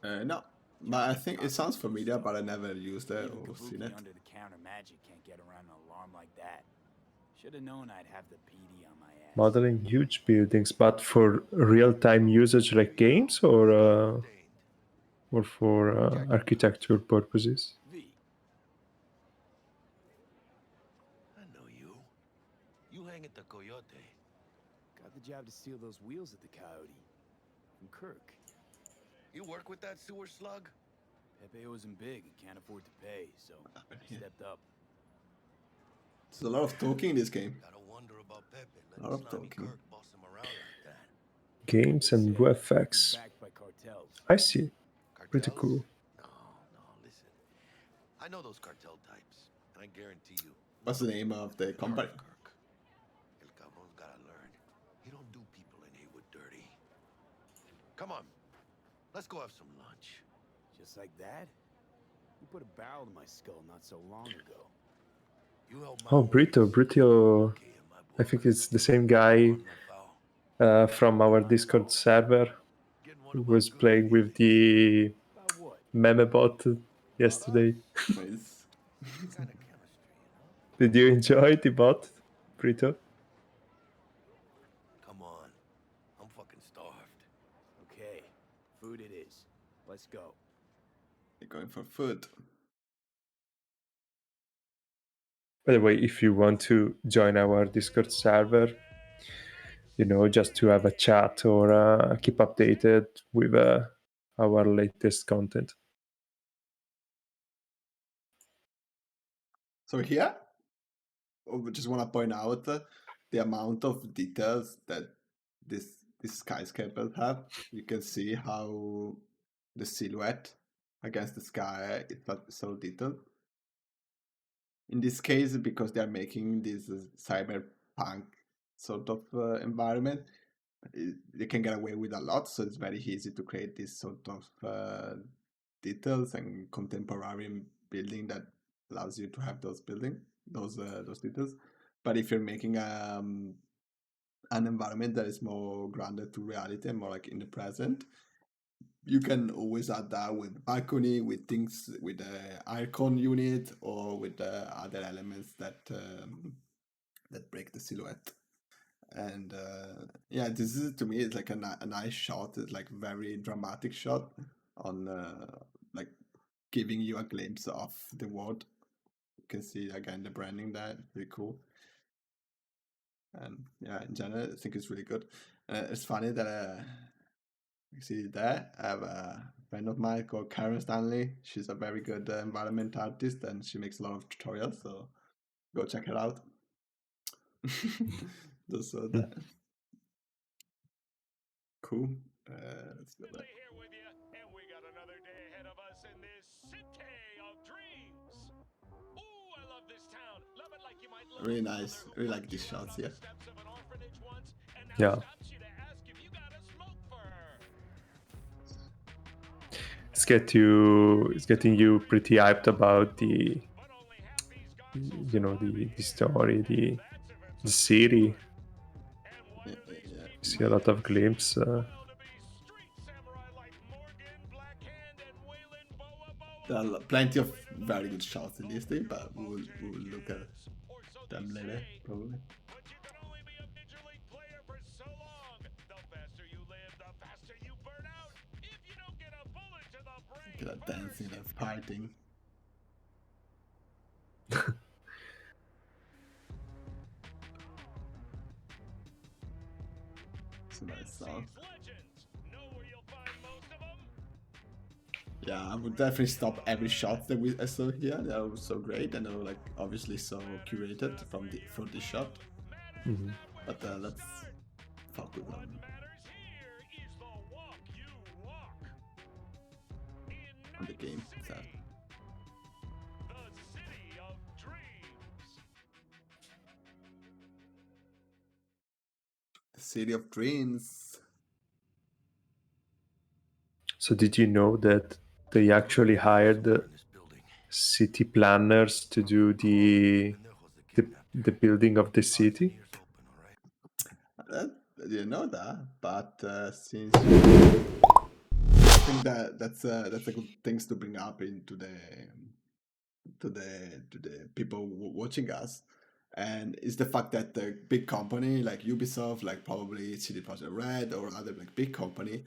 come on. No, but I think it sounds familiar, but I never used it Even or seen Kabuki it. under the counter magic can't get around an alarm like that. Should have known I'd have the PD on my ass. Modeling huge buildings, but for real-time usage like games or for architectural purposes? V, I know you. You hang at the Coyote. got the job to steal those wheels at the Coyote. From Kirk. You work with that sewer slug? Pepe owes him big and can't afford to pay, so he stepped up. There's a lot of talking in this game. Gotta wonder about Pepe. A lot of Let slimy talking. Kirk boss him around like that. Games and He's VFX. backed by cartels. I see. Pretty Cartels? cool. No, listen. I know those cartel types, and I guarantee you. What's the name of the company? Kirk. El cabron's gotta learn. He don't do people in Haywood dirty. Come on. Let's go have some lunch. Just like that? You put a barrel to my skull not so long ago. You help my Oh, homie. Brito. Okay, in my I book. think it's the same guy On my foul. from our Discord server Getting one who of my was good playing with ideas. the About what? meme bot yesterday. Nice. Kind of chemistry, Did you enjoy the bot, Brito? Come on. I'm fucking starved. Okay, food it is. Let's go. You're going for food. By the way, if you want to join our Discord server, just to have a chat or keep updated with our latest content. So here, I just want to point out the amount of details that this skyscrapers have. You can see how the silhouette against the sky is so detailed. In this case, because they are making this cyberpunk sort of environment, they can get away with a lot. So it's very easy to create this sort of details and contemporary building that allows you to have those details. But if you're making an environment that is more grounded to reality and more like in the present, you can always add that with balcony, with things, with the icon unit, or with the other elements that break the silhouette. And yeah, this is, to me, it's like a nice shot. It's like very dramatic shot on like giving you a glimpse of the world. You can see again the branding there, pretty cool. And yeah, in general, I think it's really good. It's funny that you see there, I have a friend of mine called Karen Stanley. She's a very good environment artist and she makes a lot of tutorials, so go check her out. Just so that. Cool. Let's go there. Here with you, and we got another day ahead of us in this city of dreams. Ooh, I love this town. Love it like you might love Really a mother nice. who Really like plucked these you out shots on here. the steps of an orphanage once and now Yeah. stops you to ask if you got a smoke for her. It's getting you pretty hyped about the But only Happy's got so the story, the city. and one of these Yeah. You see a lot of glimpses. well to be street samurai like Morgan, Blackhand, and Waylon Boa Boa. There are plenty of very good shots in this thing, but we will look at it. Or so them later, probably. But you can only be a major league player for so long. The faster you live, the faster you burn out. If you don't get a bullet to the brain Get a dancing and partying. It's a nice song. Legends. Know where you'll find most of them? Yeah, I would definitely stop every shot that I saw here. They were so great, and they were like obviously so curated for this shot. Mhm. But let's focus What on matters here is the walk you walk. In the game itself. the city of dreams. The City of Dreams. So did you know that they actually hired Somewhere in this building. city planners to do the building of the city? Ears open, all right? I didn't know that, but since I think that's a good things to bring up into to the people watching us, and it's the fact that the big company like Ubisoft, like probably CD Projekt Red or other like big company,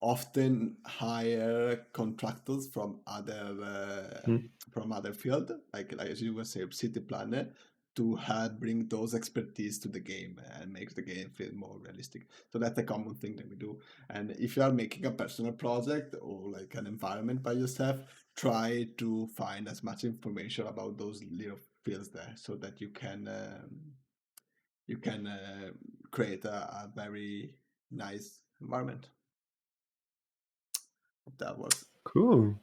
often hire contractors from other field, like as you were saying, city planner, to help bring those expertise to the game and makes the game feel more realistic. So that's a common thing that we do. And if you are making a personal project or like an environment by yourself, try to find as much information about those little fields there so that you can create a very nice environment. Hope that works. Cool.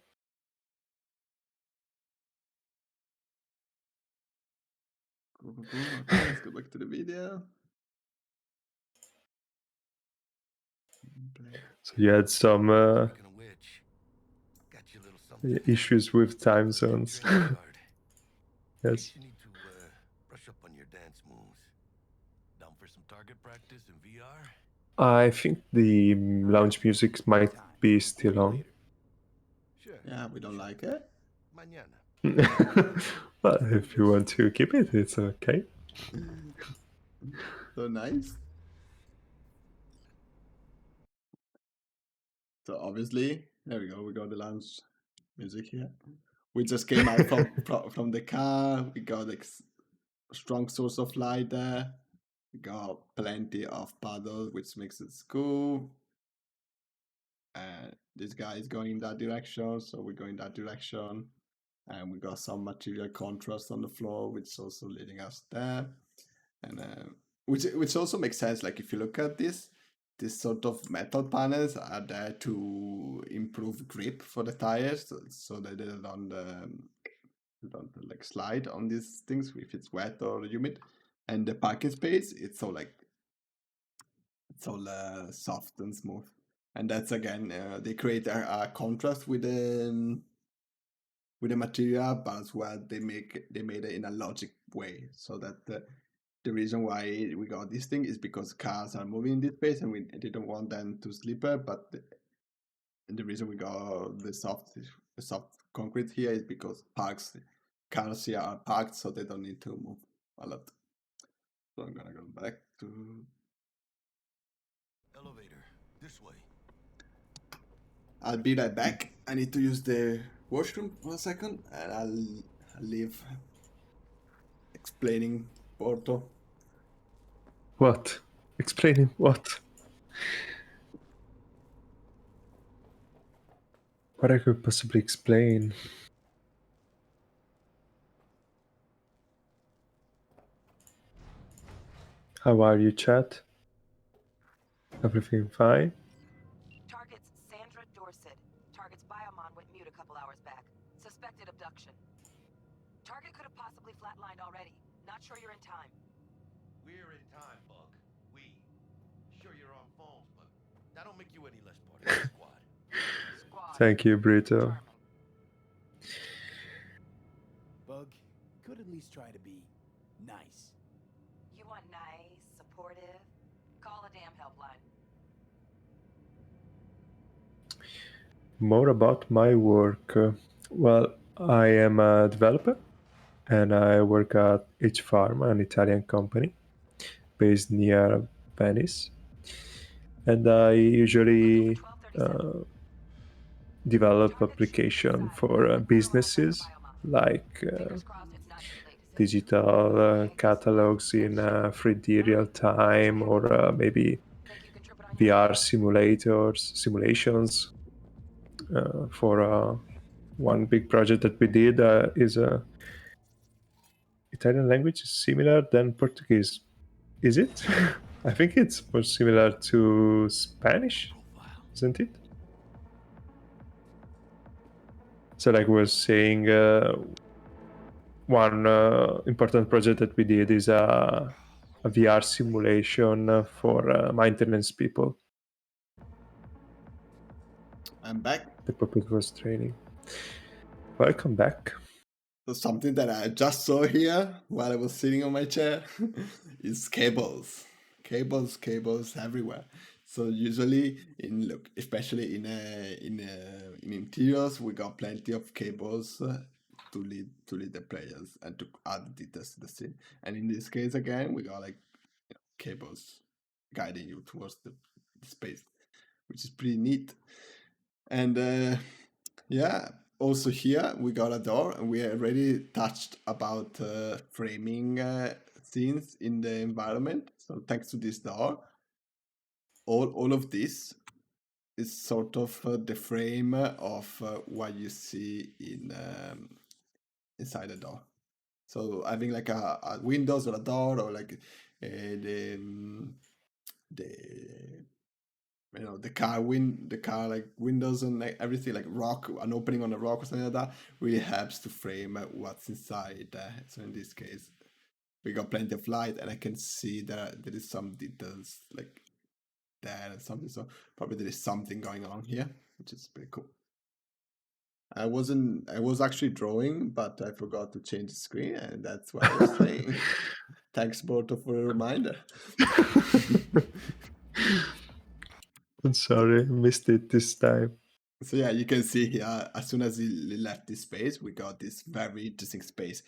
Cool. Okay, let's go back to the video. Play. So you had some Speaking of which, got you a little something. issues with time zones. Trading card. Yes. You need to brush up on your dance moves. Down for some target practice in VR? I think the lounge music might be still on. Sure. Yeah, we don't like it. Mañana. But if you want to keep it, it's okay. So nice. So obviously, there we go. We got the lounge music here. We just came out from the car. We got a strong source of light there. We got plenty of puddles, which makes it cool. And this guy is going in that direction, so we go in that direction. And we got some material contrast on the floor, which is also leading us there. And which also makes sense. Like if you look at this sort of metal panels are there to improve grip for the tires, so that they don't like slide on these things if it's wet or humid. And the parking space, it's all soft and smooth. And that's again, they create a contrast with the material, but as well they made it in a logic way, so that the reason why we got this thing is because cars are moving in this space and we didn't want them to slip. But the reason we got the soft concrete here is because cars here are parked, so they don't need to move a lot. So I'm gonna go back to Elevator. This way. I'll be right back. I need to use the washroom for a second, and I'll leave explaining Porto. What? Explaining what? What I could possibly explain? How are you, chat? Everything fine? Target's Sandra Dorset. Target's biomon went mute a couple hours back. Suspected abduction. Target could have possibly flatlined already. Not sure you're in time. We're in time, Bug. Sure you're on phones, but that don't make you any less part of the squad. Squad. Thank you, Brito. Charming. Bug, you could at least try to be nice. You want nice, supportive? Call a damn helpline. More about my work. Well, I am a developer, and I work at H Farm, an Italian company based near Venice. And I usually develop application for businesses like digital catalogs in 3D real time, or maybe VR simulations. For one big project that we did is Italian language is similar than Portuguese. Is it? I think it's more similar to Spanish, isn't it? So, like we was saying, one important project that we did is a VR simulation for maintenance people. I'm back. The purpose was training. Welcome back. So something that I just saw here while I was sitting on my chair is cables. Cables everywhere. So usually especially in interiors, we got plenty of cables to lead the players and to add details to the scene. And in this case again, we got like cables guiding you towards the space, which is pretty neat. And yeah, also here we got a door, and we already touched about framing scenes in the environment. So thanks to this door, all of this is sort of the frame of what you see in inside the door. So having like a windows or a door, or like the the car like windows and like everything, like an opening on a rock or something like that, really helps to frame what's inside. So in this case, we got plenty of light, and I can see that there is some details like there and something. So probably there is something going on here, which is pretty cool. I was actually drawing, but I forgot to change the screen, and that's what I was saying. Thanks, Borto, for a reminder. I'm sorry, I missed it this time. So yeah, you can see here, as soon as he left this space, we got this very interesting space,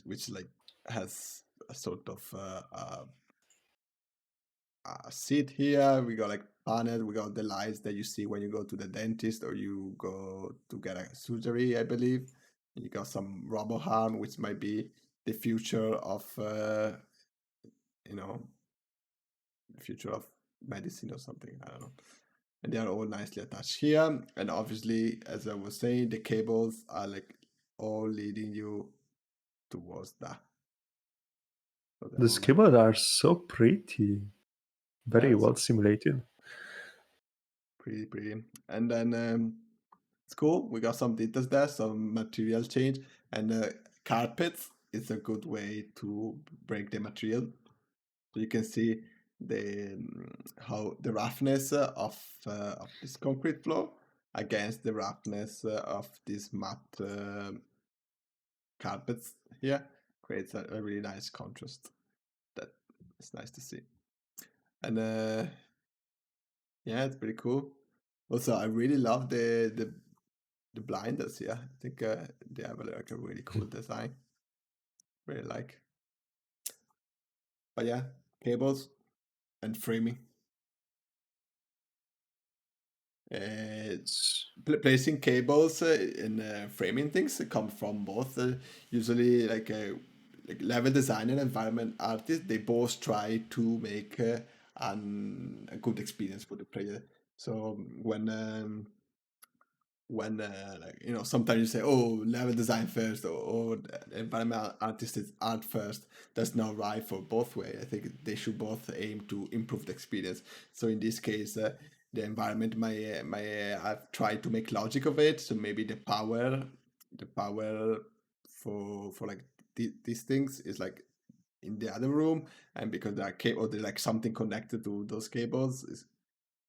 which like has a sort of a seat here. We got like panel. We got the lights that you see when you go to the dentist or you go to get a surgery, I believe. And you got some rubber arm, which might be the future of the future of medicine or something. I don't know. And they are all nicely attached here. And obviously, as I was saying, the cables are like all leading you towards that. So The cables are so pretty, very yes, well simulated. pretty. And then it's cool. We got some details there, some material change, and carpets is a good way to break the material. So you can see how the roughness of this concrete floor against the roughness of this matte carpets here creates a really nice contrast. That is nice to see. And yeah, it's pretty cool. Also, I really love the blinders here. I think they have like a really cool design. Really like. But yeah, cables and framing. Placing cables and framing things come from both usually like level design and environment artists. They both try to make a good experience for the player. So when like sometimes you say, oh, level design first, or environmental artist is art first. That's not right for both way. I think they should both aim to improve the experience. So in this case, the environment may have tried to make logic of it. So maybe the power for like these things is like in the other room, and because there are cable, there's like something connected to those cables,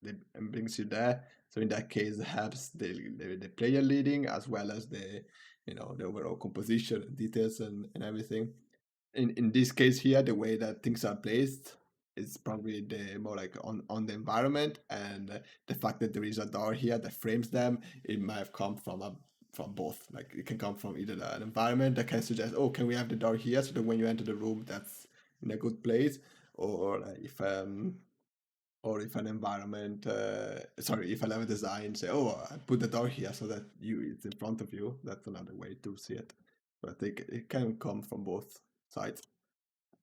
and brings you there. So in that case, it helps the player leading as well as the the overall composition, details, and everything. In this case here, the way that things are placed is probably the more like on the environment, and the fact that there is a door here that frames them. It might have come from from both. Like it can come from either an environment that can suggest, oh, can we have the door here so that when you enter the room, that's in a good place, or if an environment, if a level design say, oh, I put the door here so that it's in front of you. That's another way to see it. But I think it can come from both sides.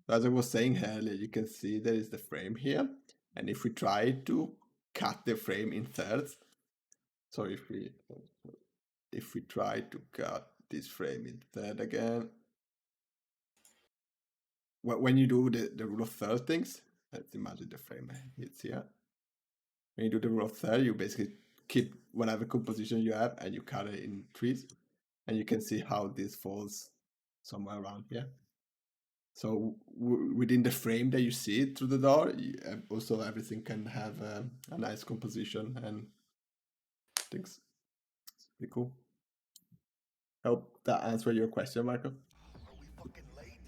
As I was saying earlier, you can see there is the frame here, and if we try to cut the frame in thirds, so if we try to cut this frame in third again, when you do the rule of third things, let's imagine the frame hits here. When you do the rule of third, you basically keep whatever composition you have and you cut it in threes, and you can see how this falls somewhere around here. So within the frame that you see it through the door, also everything can have a nice composition and things. It's pretty cool. Hope that answered your question, Marco. Are we fucking late?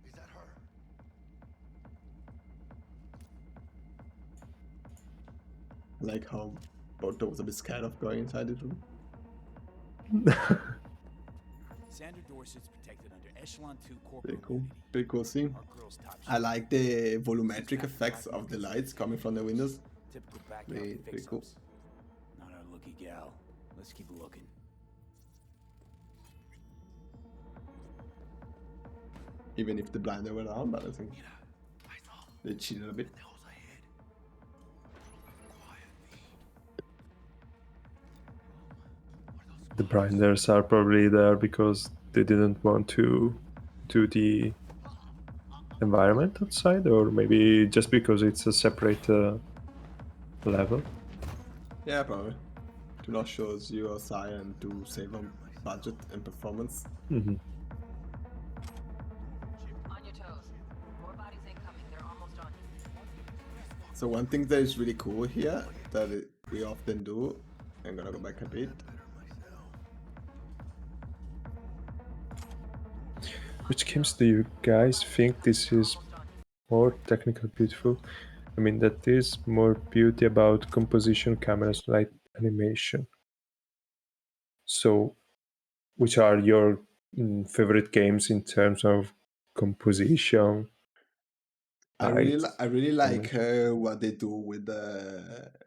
Is that her? I like how Boto was a bit scared of going inside the room. Sandra Dorset's protected under Echelon 2 corporate Pretty cool. immunity. Pretty cool scene. Our girl's top I shot. like the volumetric effects of the lights coming from the windows. Typical backyard Pretty cool. fix-ups. Not our lucky gal. Let's keep looking. Even if the blinder were on, but I think they cheated a bit. The blinders are probably there because they didn't want to do the environment outside, or maybe just because it's a separate level. Yeah, probably. To not show you outside and to save on budget and performance. Mm-hmm. On your toes. More bodies incoming. They're almost on you. So one thing that is really cool here that we often do, I'm gonna go back a bit. Which games do you guys think this is more technical beautiful? I mean, that is more beauty about composition, cameras, light, animation. So, which are your favorite games in terms of composition? I really like animation? what they do with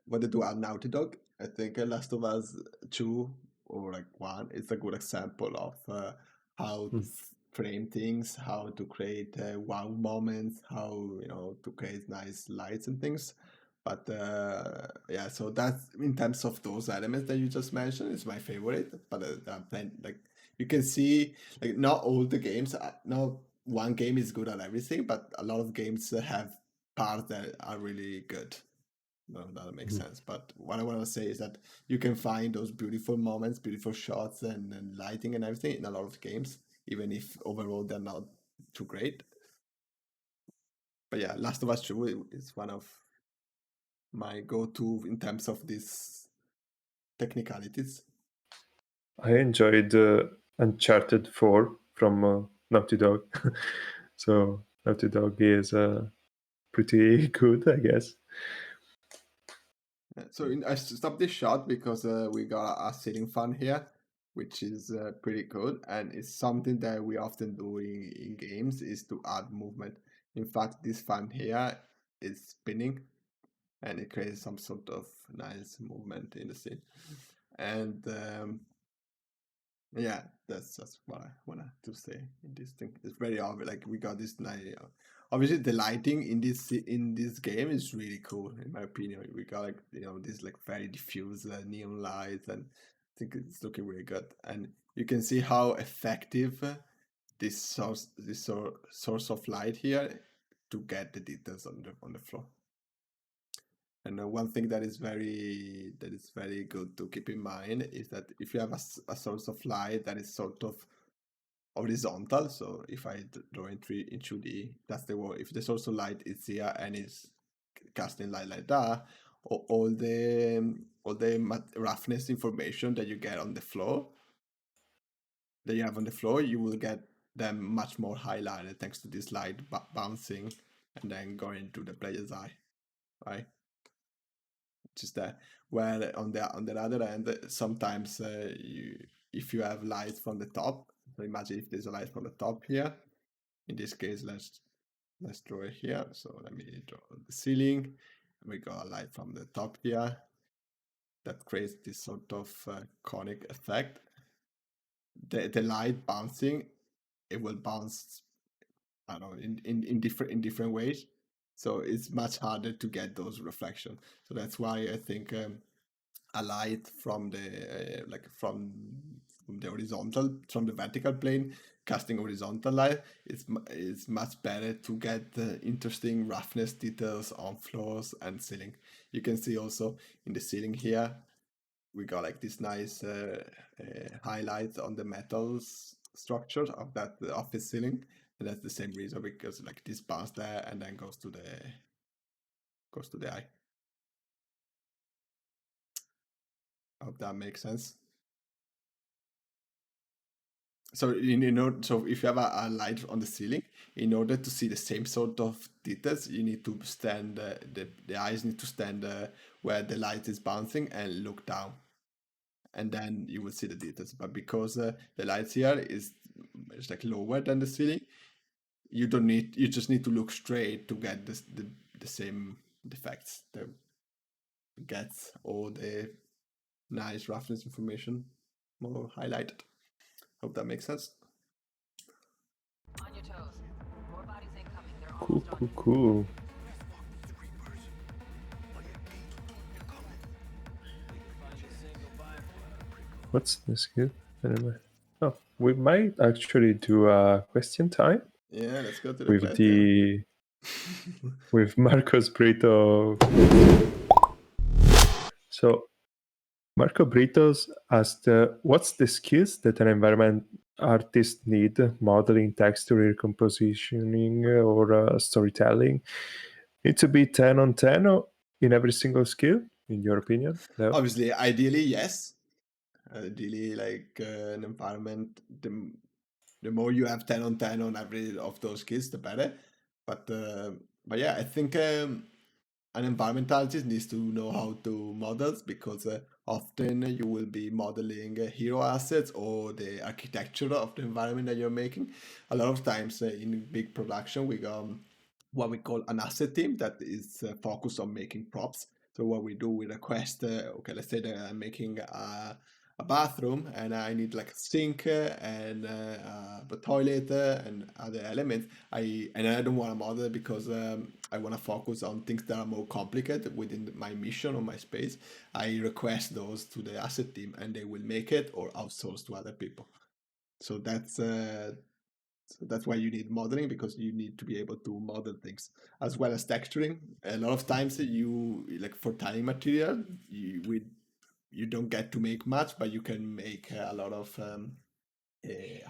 what they do at Naughty Dog. I think Last of Us 2 or like 1 is a good example of how to frame things, how to create wow moments, how to create nice lights and things. But yeah, so that's in terms of those elements that you just mentioned, is my favorite. But like you can see, like not all the games, not one game is good at everything, but a lot of games have parts that are really good. No, that makes sense. But what I want to say is that you can find those beautiful moments, beautiful shots, and lighting and everything in a lot of games, even if overall they're not too great. But yeah, Last of Us 2 is one of my go-to in terms of these technicalities. I enjoyed Uncharted 4 from Naughty Dog. So Naughty Dog is pretty good, I guess. So I stopped this shot because we got a ceiling fan here, which is pretty good, and it's something that we often do in games, is to add movement. In fact, this fan here is spinning, and it creates some sort of nice movement in the scene. And yeah, that's what I wanted to say in this thing. It's very obvious. Like we got this nice. Obviously, the lighting in this game is really cool, in my opinion. We got like this like very diffuse neon lights, and I think it's looking really good. And you can see how effective this source of light here to get the details on the floor. And one thing that is very good to keep in mind is that if you have a source of light that is sort of horizontal, so if I draw in 2D, that's the word. If the source of light is here and is casting light like that, all the roughness information that you get on the floor, that you have on the floor, you will get them much more highlighted thanks to this light bouncing and then going to the player's eye, right? Just that. Where on the other end, sometimes if you have light from the top, so imagine if there's a light from the top here. In this case, let's draw it here. So let me draw the ceiling. We got a light from the top here that creates this sort of conic effect. The light bouncing, it will bounce, I don't know, in different ways. So it's much harder to get those reflections. So that's why I think a light from the from the horizontal, from the vertical plane, casting horizontal light is much better to get the interesting roughness details on floors and ceiling. You can see also in the ceiling here, we got like this nice highlight on the metals structure of that office ceiling, and that's the same reason, because like this bounce there and then goes to the eye. I hope that makes sense. So so if you have a light on the ceiling, in order to see the same sort of details, you need to stand the eyes need to stand where the light is bouncing and look down, and then you will see the details. But because the light here is like lower than the ceiling, you just need to look straight to get the same effects, that gets all the nice roughness information more highlighted. Hope that makes sense. On your toes. More bodies incoming. They're Cool, almost on cool, you. cool. What's this here? Anyway. Oh, we might actually do a question time Yeah, let's go to the with question. with Marcos Brito. So Marco Britos asked, what's the skills that an environment artist need? Modeling, texture, compositioning, or storytelling? Need to be 10 on 10 in every single skill, in your opinion? Leo? Obviously, ideally, yes. Ideally, like an environment, the more you have 10 on 10 on every of those skills, the better. But yeah, I think an environment artist needs to know how to model, because often you will be modeling hero assets or the architecture of the environment that you're making. A lot of times in big production, we got what we call an asset team that is focused on making props. So what we do, we request, okay, let's say that I'm making a bathroom and I need like a sink and a toilet and other elements. I don't want to model because I want to focus on things that are more complicated within my mission or my space. I request those to the asset team and they will make it or outsource to other people. So that's why you need modeling, because you need to be able to model things as well as texturing. A lot of times you, like for tiling material, you don't get to make much, but you can make a lot of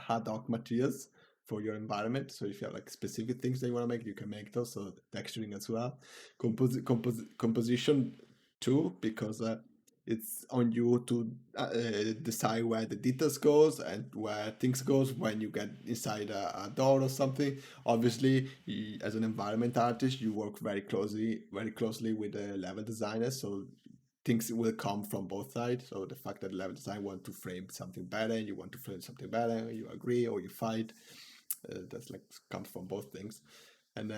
ad hoc materials for your environment. So if you have like specific things that you want to make, you can make those. So texturing as well, composition too, because it's on you to decide where the details goes and where things goes when you get inside a door or something. Obviously, as an environment artist, you work very closely with the level designers. So things will come from both sides. So the fact that level design want to frame something better, and you want to frame something better, you agree or you fight. That's like comes from both things. And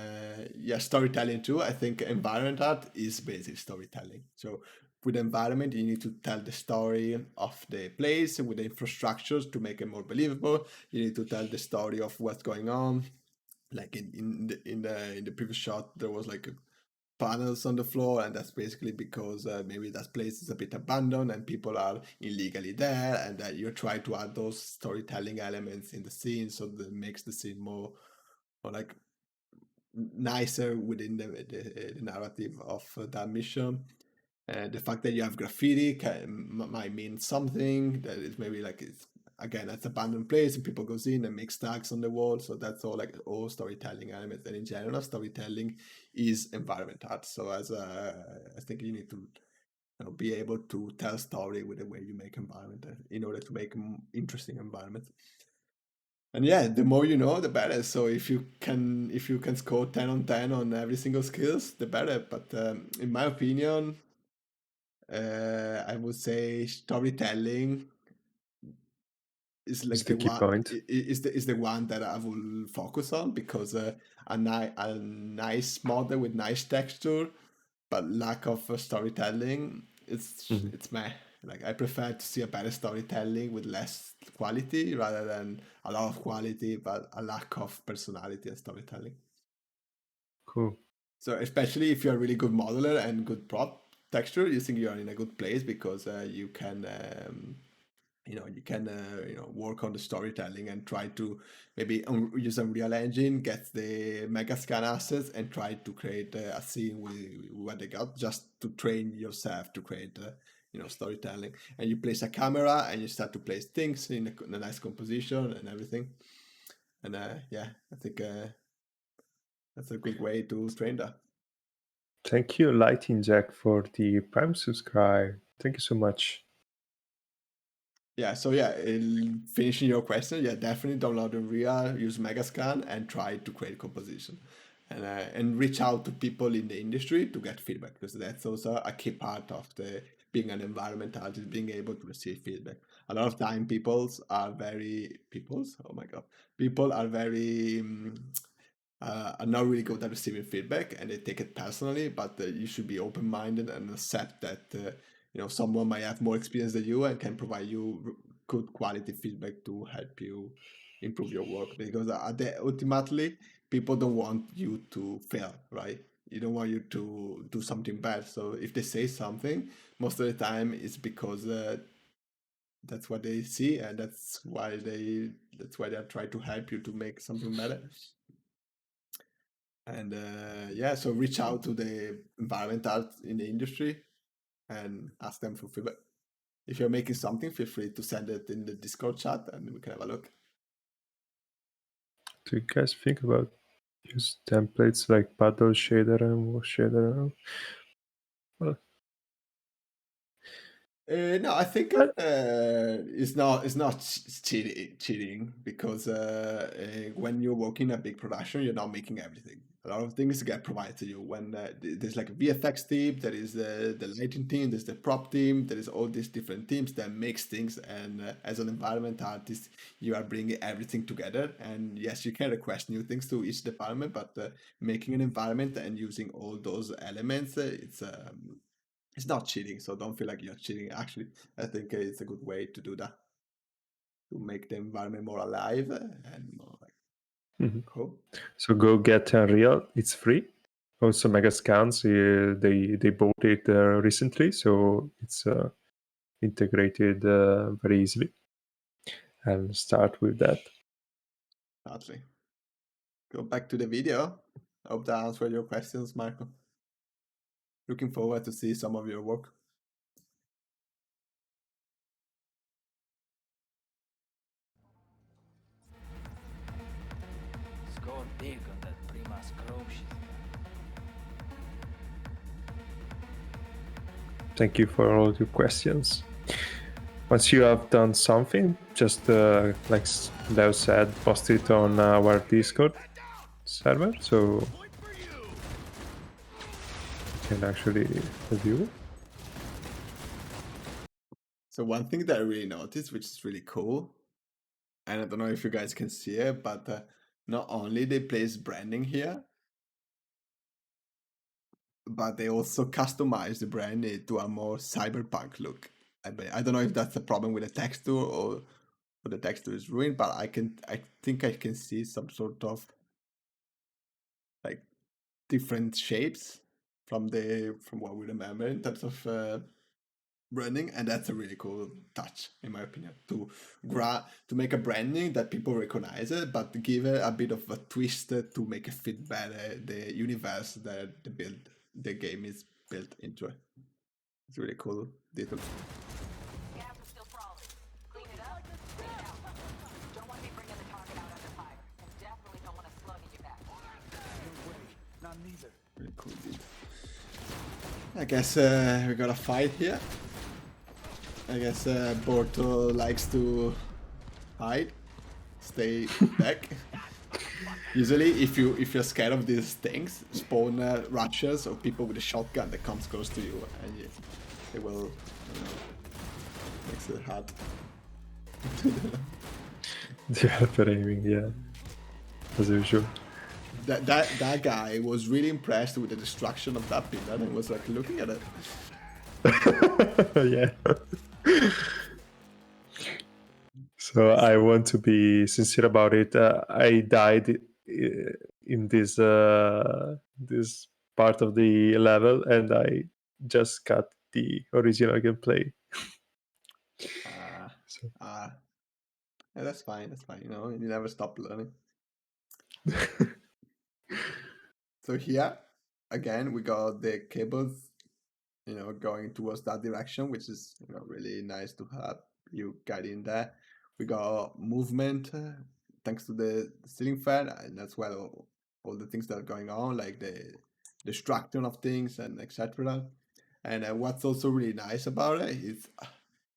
yeah, storytelling too. I think environment art is basically storytelling. So with environment, you need to tell the story of the place with the infrastructures to make it more believable. You need to tell the story of what's going on. Like in the previous shot, there was like panels on the floor, and that's basically because maybe that place is a bit abandoned and people are illegally there, and that you try to add those storytelling elements in the scene, so that makes the scene more like nicer within the narrative of that mission. The fact that you have graffiti might mean something, that is maybe like it's again, it's abandoned place and people goes in and make tags on the wall. So that's all like all storytelling elements. And in general, storytelling is environment art. So as I think you need to be able to tell story with the way you make environment in order to make interesting environments. And yeah, the more you know, the better. So if you can score 10 on 10 on every single skills, the better. But in my opinion, I would say storytelling is like It's the key one point. is the one that I will focus on, because a nice model with nice texture but lack of storytelling, it's meh. Like, I prefer to see a better storytelling with less quality rather than a lot of quality but a lack of personality and storytelling. Cool. So especially if you're a really good modeler and good prop texture, you think you are in a good place, because you can work on the storytelling and try to maybe use Unreal Engine, get the Megascan assets, and try to create a scene with what they got, just to train yourself to create storytelling. And you place a camera and you start to place things in a nice composition and everything. And yeah, I think that's a good way to train that. Thank you, Lighting Jack, for the Prime subscribe. Thank you so much. Yeah, so yeah, finishing your question, yeah, definitely download Unreal, use Megascan, and try to create composition, and reach out to people in the industry to get feedback, because that's also a key part of being an environment artist, being able to receive feedback. A lot of time, people are very are not really good at receiving feedback, and they take it personally. But you should be open-minded and accept that someone might have more experience than you and can provide you good quality feedback to help you improve your work. Because ultimately, people don't want you to fail, right? You don't want you to do something bad. So if they say something, most of the time it's because that's what they see, and that's why they are trying to help you to make something better. And yeah, so reach out to the environment art in the industry and ask them for feedback. If you're making something, feel free to send it in the Discord chat and we can have a look. Do you guys think about use templates like Paddle Shader and Wash Shader? Well, No, I think it's not cheating, because when you're working a big production, you're not making everything. A lot of things get provided to you. When there's like a VFX team, there is the lighting team, there's the prop team, there is all these different teams that makes things. And as an environment artist, you are bringing everything together. And yes, you can request new things to each department, but making an environment and using all those elements, it's not cheating, so don't feel like you're cheating. Actually, I think it's a good way to do that, to make the environment more alive and more like cool. So go get Unreal. It's free. Also, Megascans, they bought it recently, so it's integrated very easily. And start with that. Exactly. Go back to the video. I hope that answered your questions, Marco. Looking forward to see some of your work. Score big on that prima scroll. Thank you for all your questions. Once you have done something, just like Leo said, post it on our Discord server, so you can actually review it. So one thing that I really noticed, which is really cool, and I don't know if you guys can see it, but not only they place branding here, but they also customize the brand to a more cyberpunk look. I don't know if that's a problem with the texture or the texture is ruined, but I think I can see some sort of like different shapes from what we remember in terms of branding, and that's a really cool touch, in my opinion, to make a branding that people recognize it, but give it a bit of a twist to make it fit better the universe that the game is built into. It's really cool detail. Gas is still crawling. Clean it up, clean it out. Don't want to be bringing the target out under fire. And definitely don't want to slug in your back. No way. Not neither. Really cool detail. I guess we got a fight here. I guess Borto likes to hide, stay back. Usually, if you're scared of these things, spawn rushers or people with a shotgun that comes close to you, and they will makes it hard. Developer aiming, yeah, as usual. That guy was really impressed with the destruction of that pillar and was like looking at it. Yeah. So I want to be sincere about it. I died in this part of the level, and I just got the original gameplay. So Yeah, that's fine. That's fine. You know, you never stop learning. So here, again, we got the cables, you know, going towards that direction, which is, you know, really nice to have you guide in there. We got movement thanks to the ceiling fan, and as well all the things that are going on, like the destruction of things and etc. And what's also really nice about it is,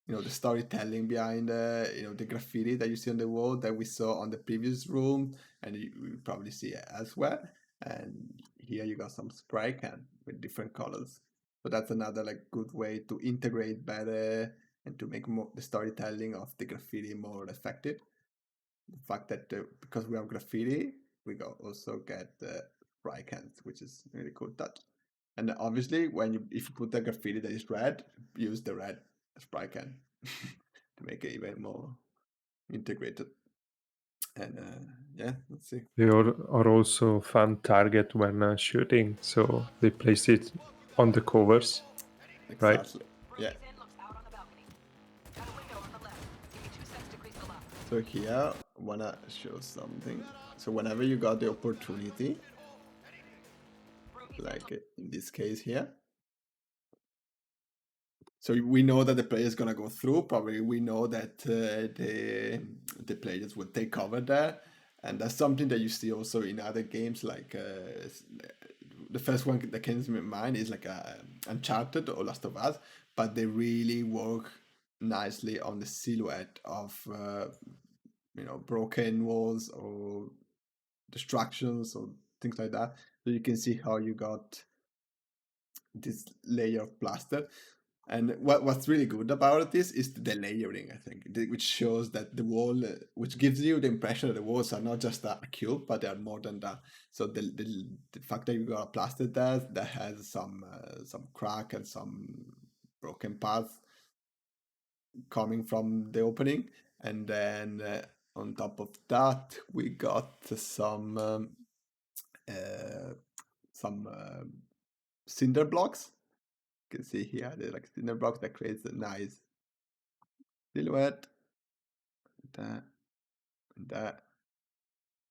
you know, the storytelling behind you know, the graffiti that you see on the wall that we saw on the previous room, and you probably see it elsewhere. And here you got some spray can with different colors. So that's another like good way to integrate better and to make more the storytelling of the graffiti more effective. The fact that because we have graffiti, we also get spray cans, which is really cool touch. And obviously, if you put a graffiti that is red, use the red spray can to make it even more integrated. And yeah, let's see. they are also fun target when shooting, so they place it on the covers, right? Exactly. Yeah. Ruby's Inn looks out on the balcony. Got a window on the left. Give me 2 seconds to grease the lock. So here, wanna show something. So whenever you got the opportunity, like in this case here, so we know that the player is gonna go through. Probably we know that the players will take cover there, and that's something that you see also in other games. Like the first one that comes to my mind is like Uncharted or Last of Us, but they really work nicely on the silhouette of you know, broken walls or destructions or things like that. So you can see how you got this layer of plaster. And what's really good about this is the layering, I think, which shows that the wall, which gives you the impression that the walls are not just a cube, but they are more than that. So the fact that you got a plaster there that has some crack and some broken parts coming from the opening, and then on top of that we got some cinder blocks. You can see here they're like cinder blocks that creates a nice silhouette. That and that.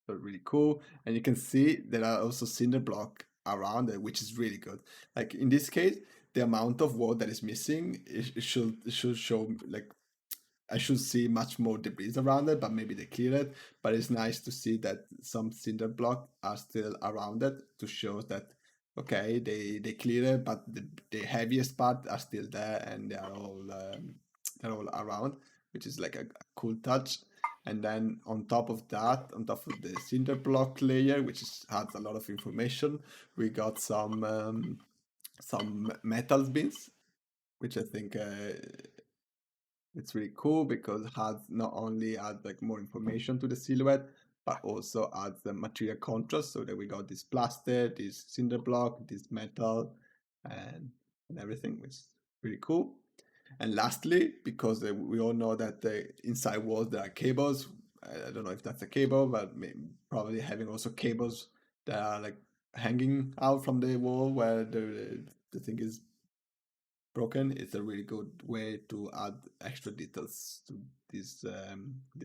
So really cool. And you can see there are also cinder block around it, which is really good. Like in this case, the amount of wood that is missing, it should show like I should see much more debris around it, but maybe they clear it. But it's nice to see that some cinder block are still around it to show that okay, they clear it, but the heaviest part are still there and they're all around, which is like a cool touch. And then on top of that, on top of the cinder block layer, which has a lot of information, we got some metal bins, which I think it's really cool because it has not only adds like more information to the silhouette, but also adds the material contrast so that we got this plaster, this cinder block, this metal, and everything, which is really cool. And lastly, because we all know that the inside walls there are cables. I don't know if that's a cable, but probably having also cables that are like hanging out from the wall where the thing is broken. It's a really good way to add extra details to this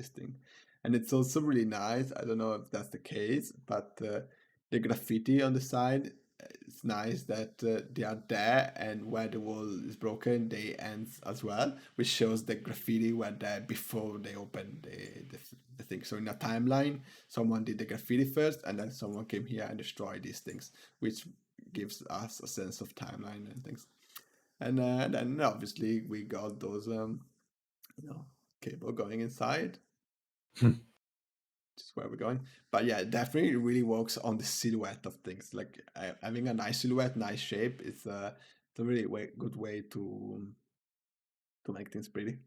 thing, and it's also really nice. I don't know if that's the case, but the graffiti on the side, it's nice that they are there, and where the wall is broken, they end as well, which shows the graffiti were there before they opened the thing. So in a timeline, someone did the graffiti first, and then someone came here and destroyed these things, which gives us a sense of timeline and things. And then obviously we got those you know, cable going inside, which is where we're going. But yeah, definitely it really works on the silhouette of things. Like having a nice silhouette, nice shape, it's a really good way to make things pretty.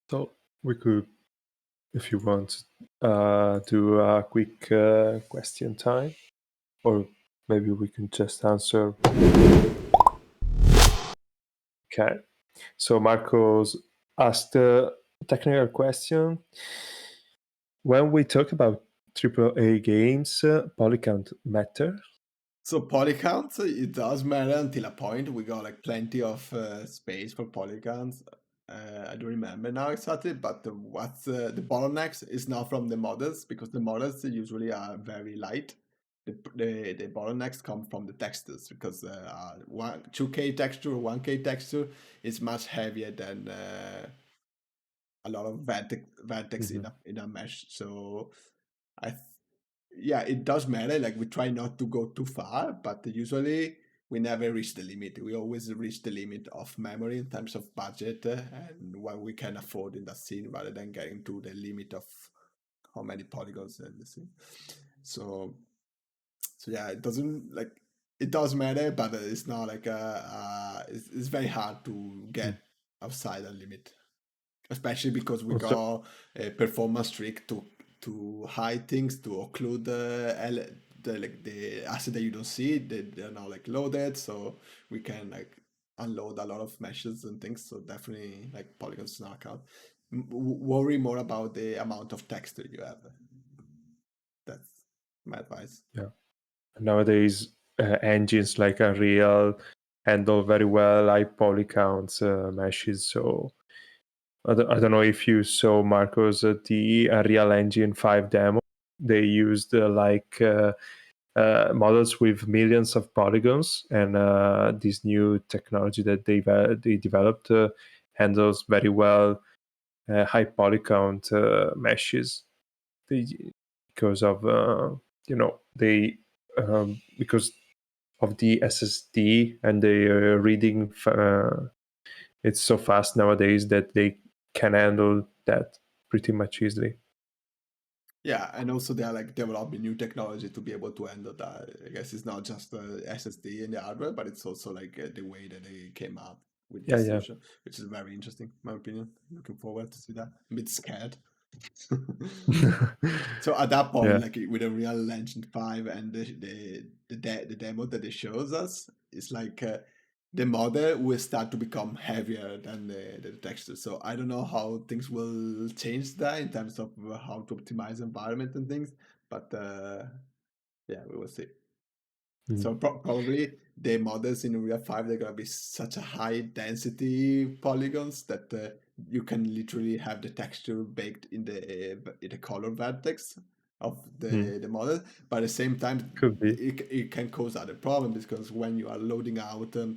So we could if you want do a quick question time, or maybe we can just answer. Okay, so Marcos asked a technical question. When we talk about AAA games, poly count matter? So poly counts, it does matter until a point. We got like plenty of space for polygons. I don't remember now exactly, but what's the bottlenecks is not from the models, because the models usually are very light. The bottlenecks come from the textures, because 2K texture, 1K texture is much heavier than a lot of vertex in a mesh. So yeah, it does matter. Like we try not to go too far, but usually we never reach the limit. We always reach the limit of memory in terms of budget and what we can afford in that scene, rather than getting to the limit of how many polygons in the scene. So yeah, it doesn't like it does matter, but it's not like it's very hard to get outside a limit, especially because we got a performance trick to hide things, to occlude the asset that you don't see. They're now like loaded, so we can like unload a lot of meshes and things. So definitely like polygons do not count. Worry more about the amount of texture you have. That's my advice. Yeah. Nowadays, engines like Unreal handle very well high poly counts meshes. So I don't know if you saw, Marcos, the Unreal Engine 5 demo. They used models with millions of polygons, and this new technology that they developed handles very well high poly count meshes. Because of because of the SSD and the reading, it's so fast nowadays that they can handle that pretty much easily. Yeah, and also they're like developing new technology to be able to handle that. I guess it's not just the SSD and the hardware, but it's also like the way that they came up with this solution, which is very interesting, in my opinion. Looking forward to see that. I'm a bit scared. So at that point, like with a Real Engine 5 and the demo that it shows us, it's like the model will start to become heavier than the texture. So I don't know how things will change that in terms of how to optimize environment and things, but yeah, we will see. So probably the models in Unreal 5, they're gonna be such a high density polygons that you can literally have the texture baked in the color vertex of the model. But at the same time, Could be. it can cause other problems, because when you are loading out the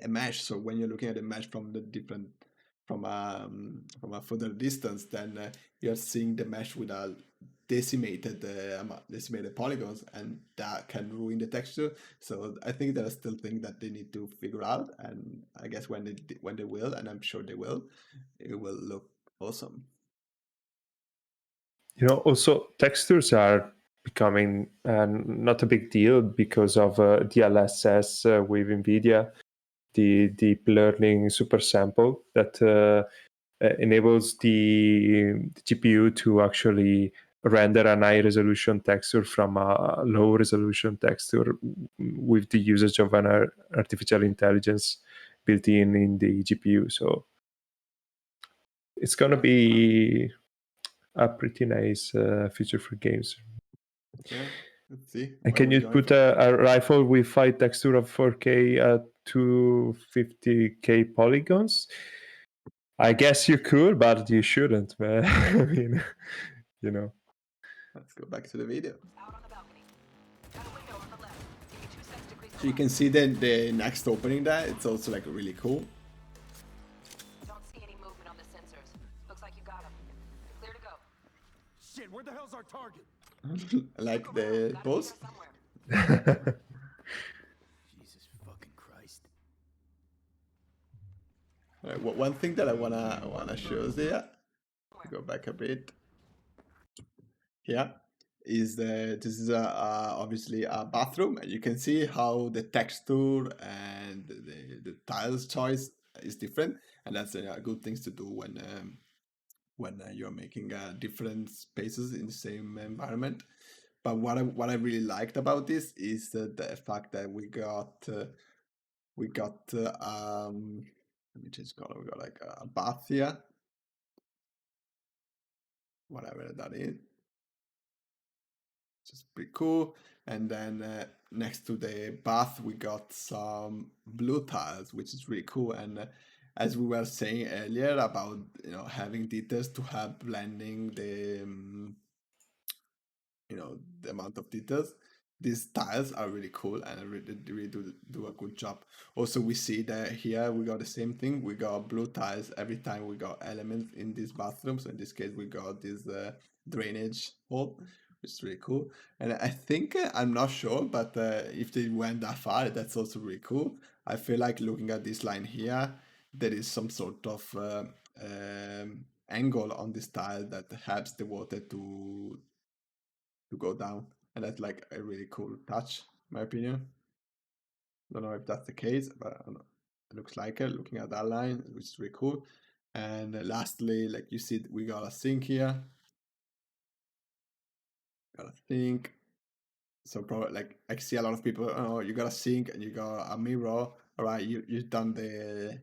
mesh, so when you're looking at the mesh from the different from a further distance, then you're seeing the mesh with a decimated polygons, and that can ruin the texture. So I think there are still things that they need to figure out, and I guess when they will, and I'm sure they will, it will look awesome. Also textures are becoming not a big deal because of DLSS with NVIDIA, the deep learning super sample that enables the GPU to actually render an high resolution texture from a low resolution texture with the usage of an artificial intelligence built in the GPU. So it's going to be a pretty nice feature for games. Yeah, let's see. And can you put a rifle with 5 texture of 4K at 250K polygons? I guess you could, but you shouldn't, man. I mean, Let's go back to the video. So you can see the next opening there. It's also like really cool. Don't see any movement on the sensors. Looks like you got them. You're clear to go. Shit, where the hell's our target? Like the pose. Jesus fucking Christ. Right, one thing that I wanna show there, go back a bit. Yeah, is this is obviously a bathroom, and you can see how the texture and the tiles choice is different, and that's good things to do when you're making different spaces in the same environment. But what I really liked about this is the fact that we got let me just call it, we got like a bath here, whatever that is. Just pretty cool. And then next to the bath, we got some blue tiles, which is really cool. And as we were saying earlier about having details to help blending the amount of details, these tiles are really cool and really do a good job. Also, we see that here we got the same thing. We got blue tiles every time we got elements in this bathroom. So in this case, we got this drainage hole, which is really cool. And I think I'm not sure, but if they went that far, that's also really cool. I feel like looking at this line here, there is some sort of angle on this tile that helps the water to go down, and that's like a really cool touch, in my opinion. Don't know if that's the case, but I don't know. It looks like it, looking at that line, which is really cool. And lastly, like you see, we got a sink here. Got a sink. So probably like I see a lot of people, oh, you got a sink and you got a mirror. All right, you've done the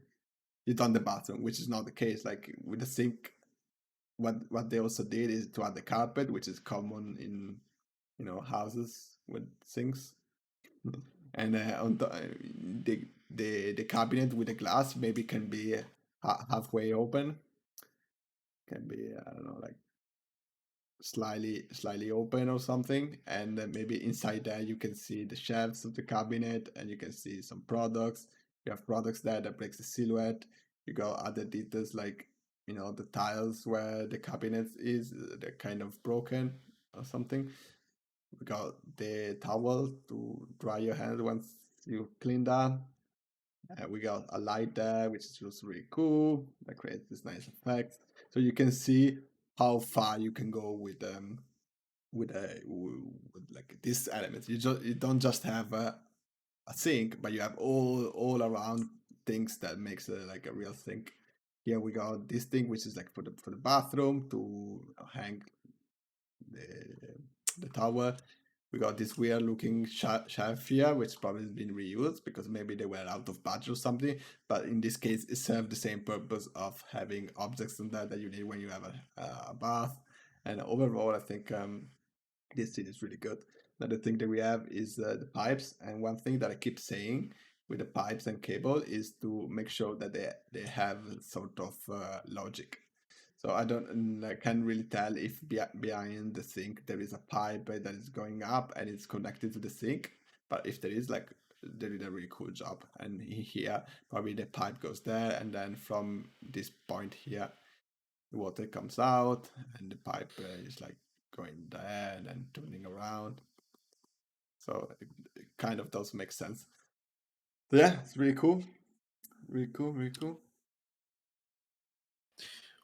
bathroom, which is not the case. Like with the sink, what they also did is to add the carpet, which is common in houses with sinks. And on the cabinet with the glass maybe can be halfway open, can be I don't know, like slightly open or something, and then maybe inside there you can see the shelves of the cabinet and you can see some products. You have products there that breaks the silhouette. You got other details like the tiles where the cabinet is, they're kind of broken or something. We got the towel to dry your hands once you clean that. We got a light there, which is just really cool. That creates this nice effect. So you can see how far you can go with like these elements. You don't just have a sink, but you have all around things that makes it like a real sink. Here we got this thing, which is like for the bathroom to hang the towel. We got this weird looking shelf here, which probably has been reused because maybe they were out of budget or something. But in this case, it served the same purpose of having objects in there that you need when you have a bath. And overall, I think this scene is really good. Another thing that we have is the pipes. And one thing that I keep saying with the pipes and cable is to make sure that they have sort of logic. So I can't really tell if behind the sink there is a pipe that is going up and it's connected to the sink. But if there is, like, they did a really cool job. And here, probably the pipe goes there, and then from this point here, the water comes out, and the pipe is like going there and then turning around. So it kind of does make sense. So yeah, it's really cool. Really cool, really cool.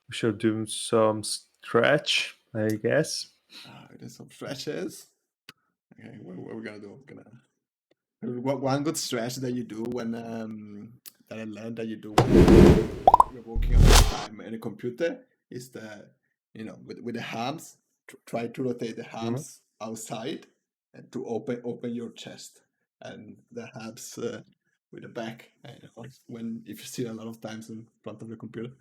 We should do some stretch, I guess. There's some stretches. Okay, what are we gonna do? One good stretch that you do when that I learned that you do when you're working on the time in a computer is with the hands, try to rotate the hands outside and to open your chest, and the hands with the back. When if you sit a lot of times in front of the computer.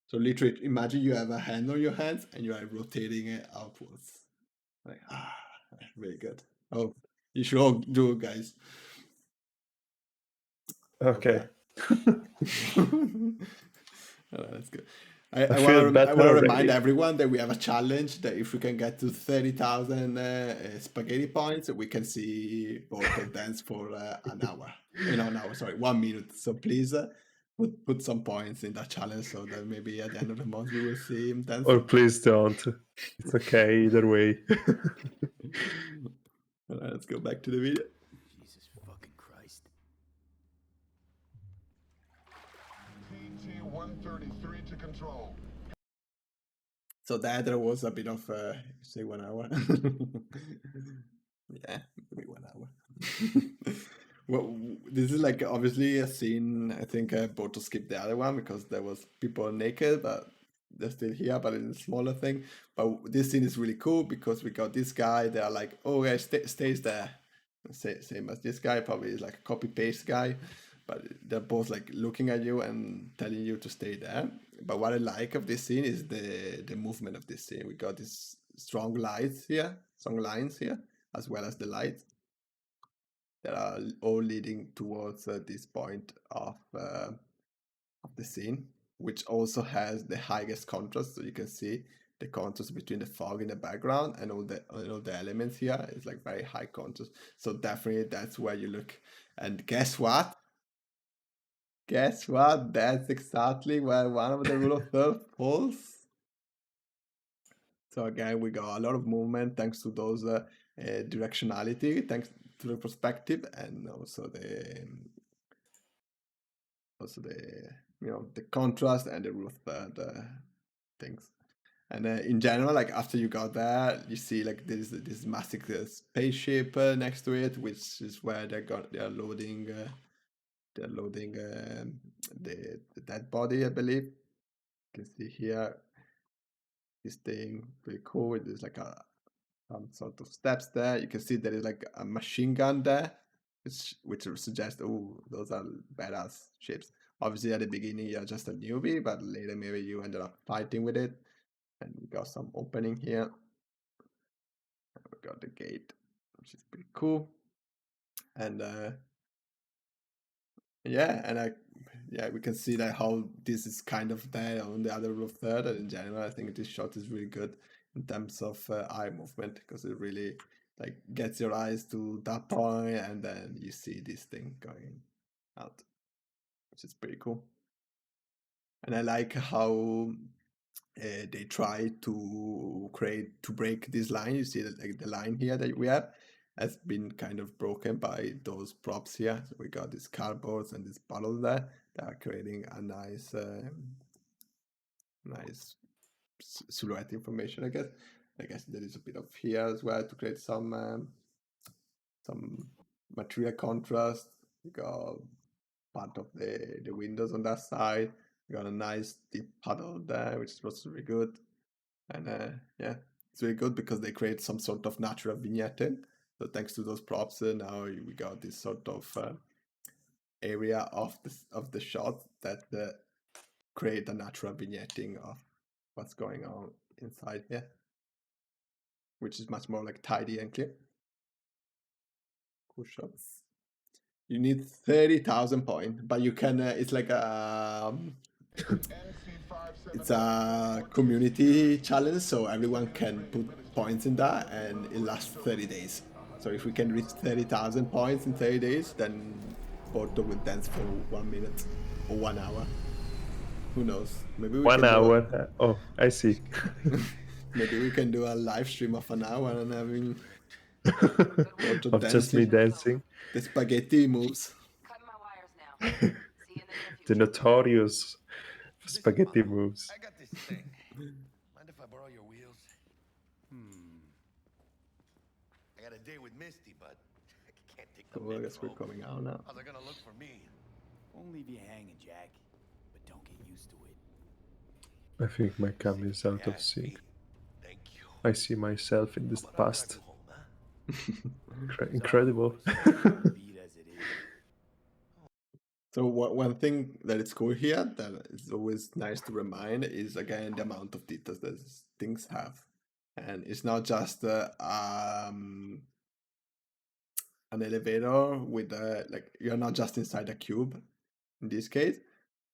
So literally, imagine you have a hand on your hands and you are rotating it outwards. Like, very good. Oh, you should all do it, guys. Okay. That's good. I want to remind everyone that we have a challenge that if we can get to 30,000 spaghetti points, we can see Borto dance for an hour. 1 minute. So please put some points in that challenge so that maybe at the end of the month we will see him dance. Or please don't. It's okay either way. Alright, let's go back to the video. Jesus fucking Christ. PT-133 to control. So there was a bit of say 1 hour. Yeah, maybe 1 hour. Well, this is like obviously a scene. I think Borto skipped the other one because there was people naked, but they're still here, but it's a smaller thing. But this scene is really cool because we got this guy. They're like, oh yeah, stays there. Same as this guy, probably is like a copy paste guy, but they're both like looking at you and telling you to stay there. But what I like of this scene is the movement of this scene. We got these strong lines here, as well as the lights that are all leading towards this point of the scene, which also has the highest contrast. So you can see the contrast between the fog in the background and all the elements here is like very high contrast. So definitely that's where you look. And guess what? That's exactly where one of the rule of third falls. So again, we got a lot of movement thanks to those directionality, thanks to the perspective, and also the the contrast and the rule of third things. And in general, like after you got there, you see like there's this massive spaceship next to it, which is where they're loading the dead body, I believe. You can see here this thing pretty cool. There's like some sort of steps there. You can see there is like a machine gun there, which suggests, oh, those are badass ships. Obviously, at the beginning you're just a newbie, but later maybe you ended up fighting with it. And we got some opening here. And we got the gate, which is pretty cool. And we can see that how this is kind of there on the other roof third. And in general, I think this shot is really good in terms of eye movement, because it really like gets your eyes to that point, and then you see this thing going out, which is pretty cool. And I like how they try to break this line. You see that like the line here that we have has been kind of broken by those props here. So we got these cardboards and this bottle there that are creating a nice silhouette information, I guess. I guess there is a bit of here as well to create some material contrast. We got part of the windows on that side. We got a nice deep puddle there, which was really good. And it's really good because they create some sort of natural vignetting. So thanks to those props, now we got this sort of area of the shot that create a natural vignetting of what's going on inside here, which is much more like tidy and clear. Cool shots. You need 30,000 points, but you can. It's like it's a community challenge, so everyone can put points in that, and it lasts 30 days. So if we can reach 30,000 points in 30 days, then Porto will dance for 1 minute or 1 hour. Who knows? Maybe we 1 can hour. Oh, I see. Maybe we can do a live stream of an hour and having Porto of just me dancing. The spaghetti moves. Cutting my wires now. See you in the near The future. notorious spaghetti moves. I got this thing. Mind if I borrow your wheels? I got a date with Misty, but I can't take the So I guess we're metro. coming out now. How they gonna look for me? Won't leave you hanging, Jack. But don't get used to it. I think my cam is out of Ask me. sync. Thank you. I see myself in this But I'll drive past. you home, huh? Incredible. Beat as it is. So one thing that is cool here that is always nice to remind is again the amount of details that things have, and it's not just an elevator with like you're not just inside a cube in this case,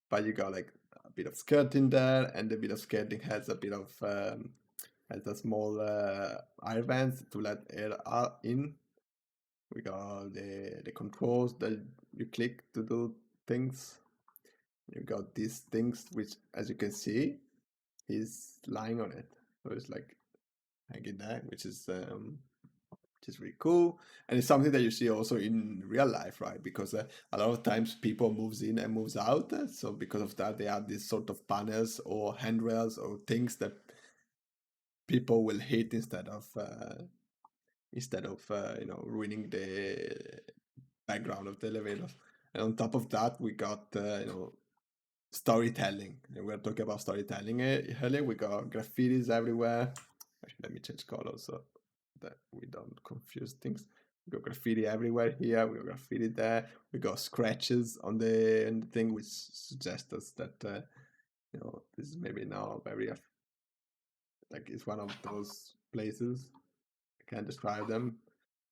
but you got like a bit of skirting there, and the bit of skirting has a bit of has a small air vents to let air in. We got the controls that you click to do things. You got these things which, as you can see, is lying on it. So it's like hanging there, which is really cool, and it's something that you see also in real life, right? Because a lot of times people moves in and moves out, so because of that they have these sort of panels or handrails or things that people will hit instead of ruining the background of the elevators. And on top of that, we got storytelling. And we're talking about storytelling earlier. We got graffitis everywhere. Actually, let me change color so that we don't confuse things. We got graffiti everywhere here. We got graffiti there. We got scratches on the thing, which suggests us that this is maybe not very like it's one of those places. I can't describe them,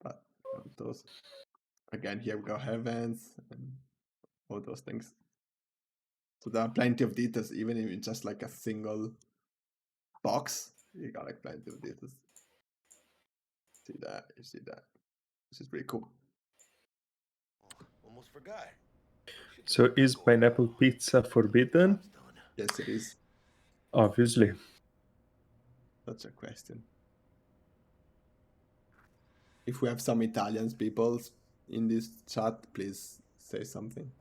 but those again here we got heavens and all those things. So there are plenty of details, even if it's just like a single box. You got like plenty of details. See that? You see that? This is pretty cool. Almost forgot. So is pineapple pizza forbidden? Yes, it is. Obviously. Such a question. If we have some Italians people in this chat, please say something.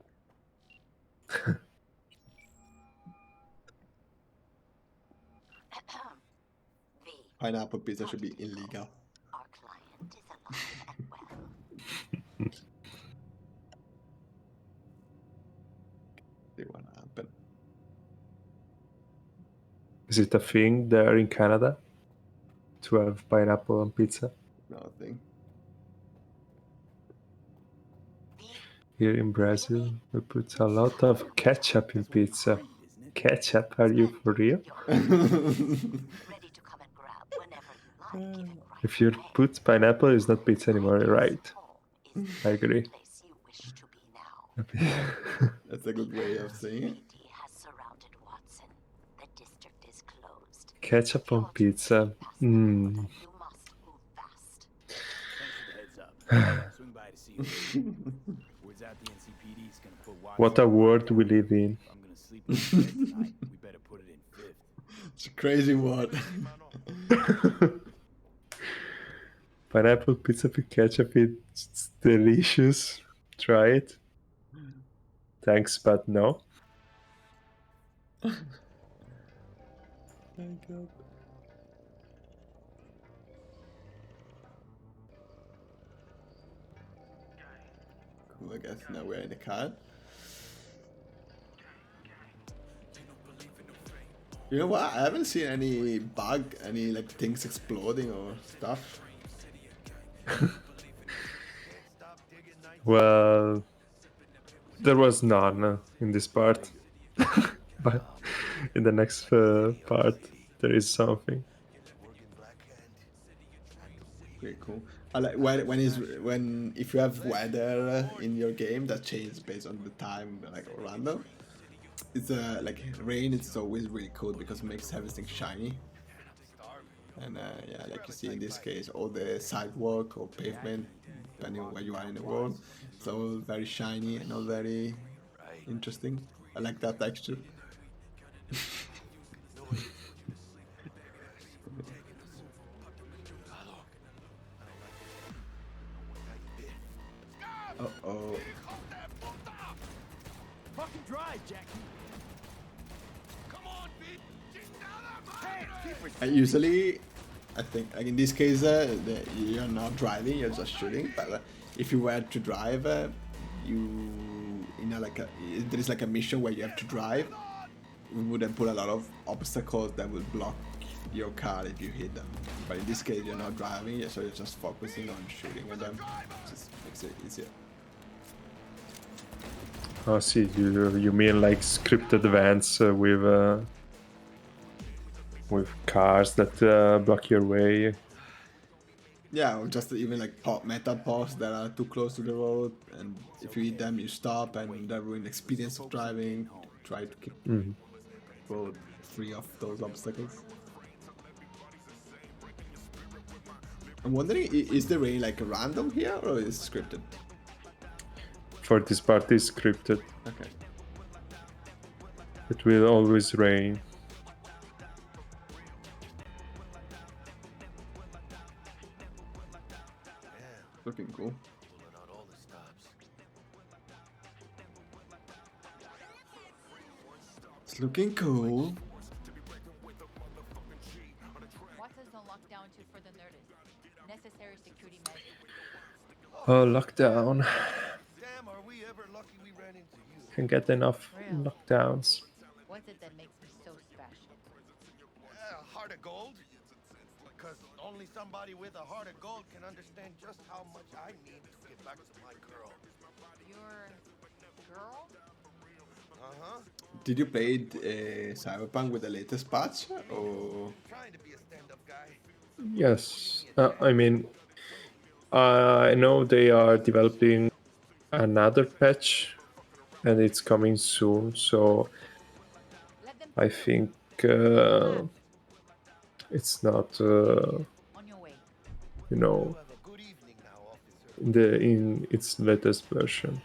Pineapple pizza should be illegal. Our client is alive and well. See what happen. Is it a thing there in Canada to have pineapple on pizza? Nothing. Here in Brazil, we put a lot of ketchup in pizza. Ketchup? Are you for real? Ready to come and grab whenever you like, given right If you put pineapple, it's not pizza anymore, right? I agree. place you wish to be now. That's a good way of saying it. Has surrounded Watson. The district is closed. Ketchup on pizza. Thanks for the heads up. Swing by to see you. Word's out the NCPD is gonna put Watson. What a world we live in. I'm gonna sleep in bed tonight. We better put it in fifth. It's a crazy word. Pineapple pizza with ketchup, it's delicious. Try it. Thanks, but no. My God. Cool, I guess now we're in the car. You know what? I haven't seen any bug, any like things exploding or stuff. Well, there was none in this part. But in the next part, there is something. Pretty cool. I like when if you have weather in your game that changes based on the time, like random. It's like rain. It's always really cool because it makes everything shiny. And yeah, like you see in this case, all the sidewalk or pavement, depending on where you are in the world, it's all very shiny and all very interesting. I like that texture. Uh-oh. Fucking drive, Jackie. Come on, Usually, I think like in this case, you're not driving, you're just shooting. But if you were to drive, there is like a mission where you have to drive. We wouldn't put a lot of obstacles that would block your car if you hit them. But in this case, you're not driving, so you're just focusing on shooting at them. Just makes it easier. Oh, see, you mean like scripted events with cars that block your way? Yeah, or just even like metal posts that are too close to the road, and if you hit them, you stop, and that ruins the experience of driving. Try to keep the road free of those obstacles. I'm wondering, is the rain like random here or is it scripted? For this part is scripted. Okay. It will always rain. Looking cool. It's looking cool. Watson's on lockdown to further notice. Necessary security measures. Oh, lockdown. Damn, are we ever lucky we ran into you? Can get enough lockdowns. What's it that makes me so special? Heart of gold? Because only somebody with a heart of gold can understand just how much I need to get back to my girl. Your girl? Uh-huh. Did you play Cyberpunk with the latest patch? Or Trying to be a stand-up guy. Yes, I mean, I know they are developing another patch, and it's coming soon. So Let them I through. think it's not, On your way. you know, Have a good evening now, officer. in its latest version.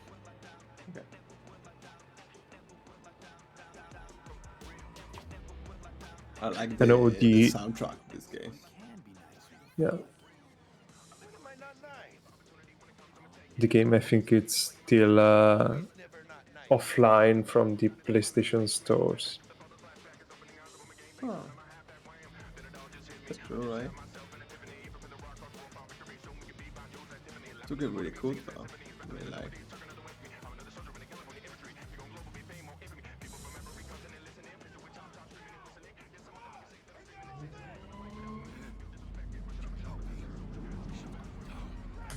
okay. I like I know the the soundtrack of this game. Can be nice when you yeah Am I not nice? the game. I think it's still Never not nice. offline from the PlayStation stores. Oh, that's true, right? It's looking really cool though. I really like.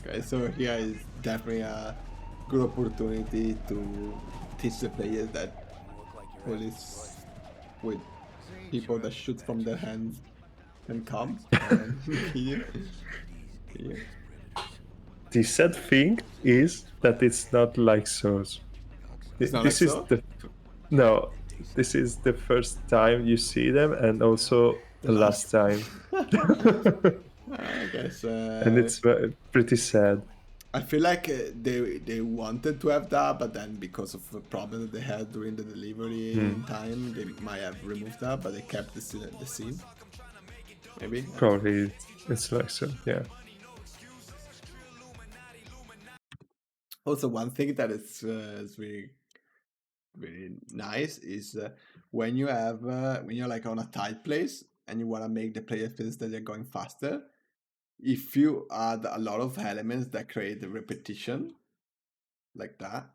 Okay, so here is definitely a good opportunity to teach the players that look like you're police with people that shoot from their Matches. hands can come and kill you. Kill you. The sad thing is that it's not like Souls. It's not like This is so? the no. This is the first time you see them, and also The the last time. I guess And it's pretty sad. I feel like they wanted to have that, but then because of a problem that they had during the delivery time, they might have removed that, but they kept the scene. Maybe. I don't know. Probably it's like so. Yeah. Also, one thing that is really very nice is when you have when you're like on a tight place and you want to make the player feel that they're going faster. If you add a lot of elements that create the repetition, like that,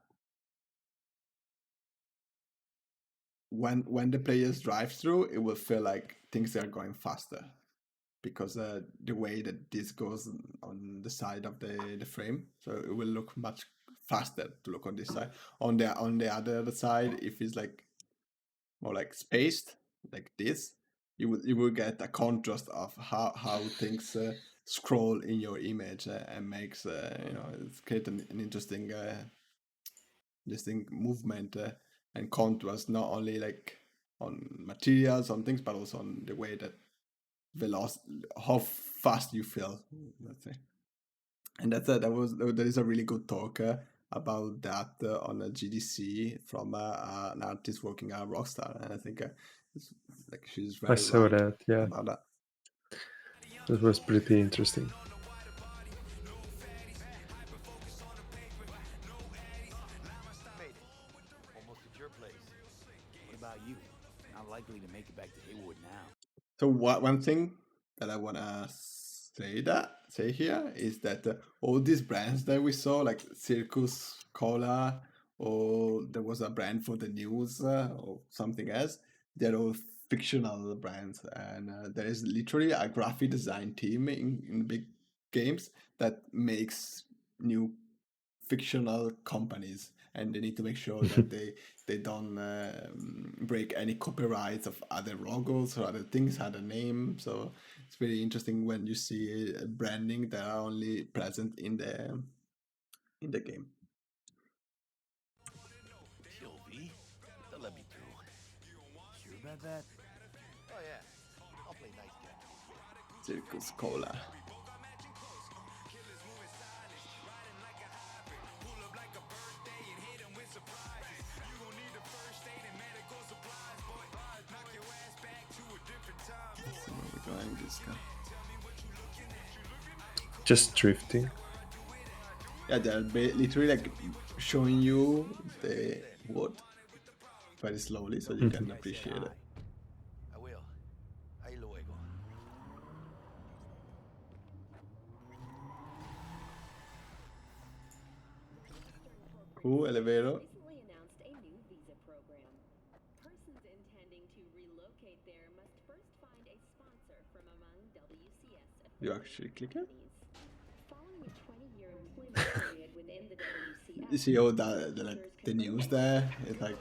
when the players drive through, it will feel like things are going faster because the way that this goes on the side of the frame, so it will look much faster to look on this side. On the other side, if it's like more like spaced like this, you will get a contrast of how things scroll in your image and makes it's create an interesting distinct movement and contrast, not only like on materials on things but also on the way that how fast you feel, let's say. And that is a really good talk about that on a GDC from an artist working at Rockstar, and I think it's, like she's I very saw right that. Yeah, about that. that was pretty interesting. Made it. Almost at your place. What about you? Not likely to make it back to Haywood now. So one thing that I wanna say here is that all these brands that we saw, like Circus Cola, or there was a brand for the news or something else, they're all fictional brands, and there is literally a graphic design team in big games that makes new fictional companies, and they need to make sure that they don't break any copyrights of other logos or other things, other name. So it's very interesting when you see branding that are only present in the game. Chill, V. They'll let me through. Sure about that? Oh, yeah. I'll play nice guy. Circus Cola. Let's see where we're going this guy. Just drifting. Yeah, they're literally like showing you the wood very slowly so you can appreciate it. I will. Ahí luego. Cool, elevator. Recently announced a new visa program. Persons You actually click it. Following a 20-year employment period within the WCF, You see all the news there. It's like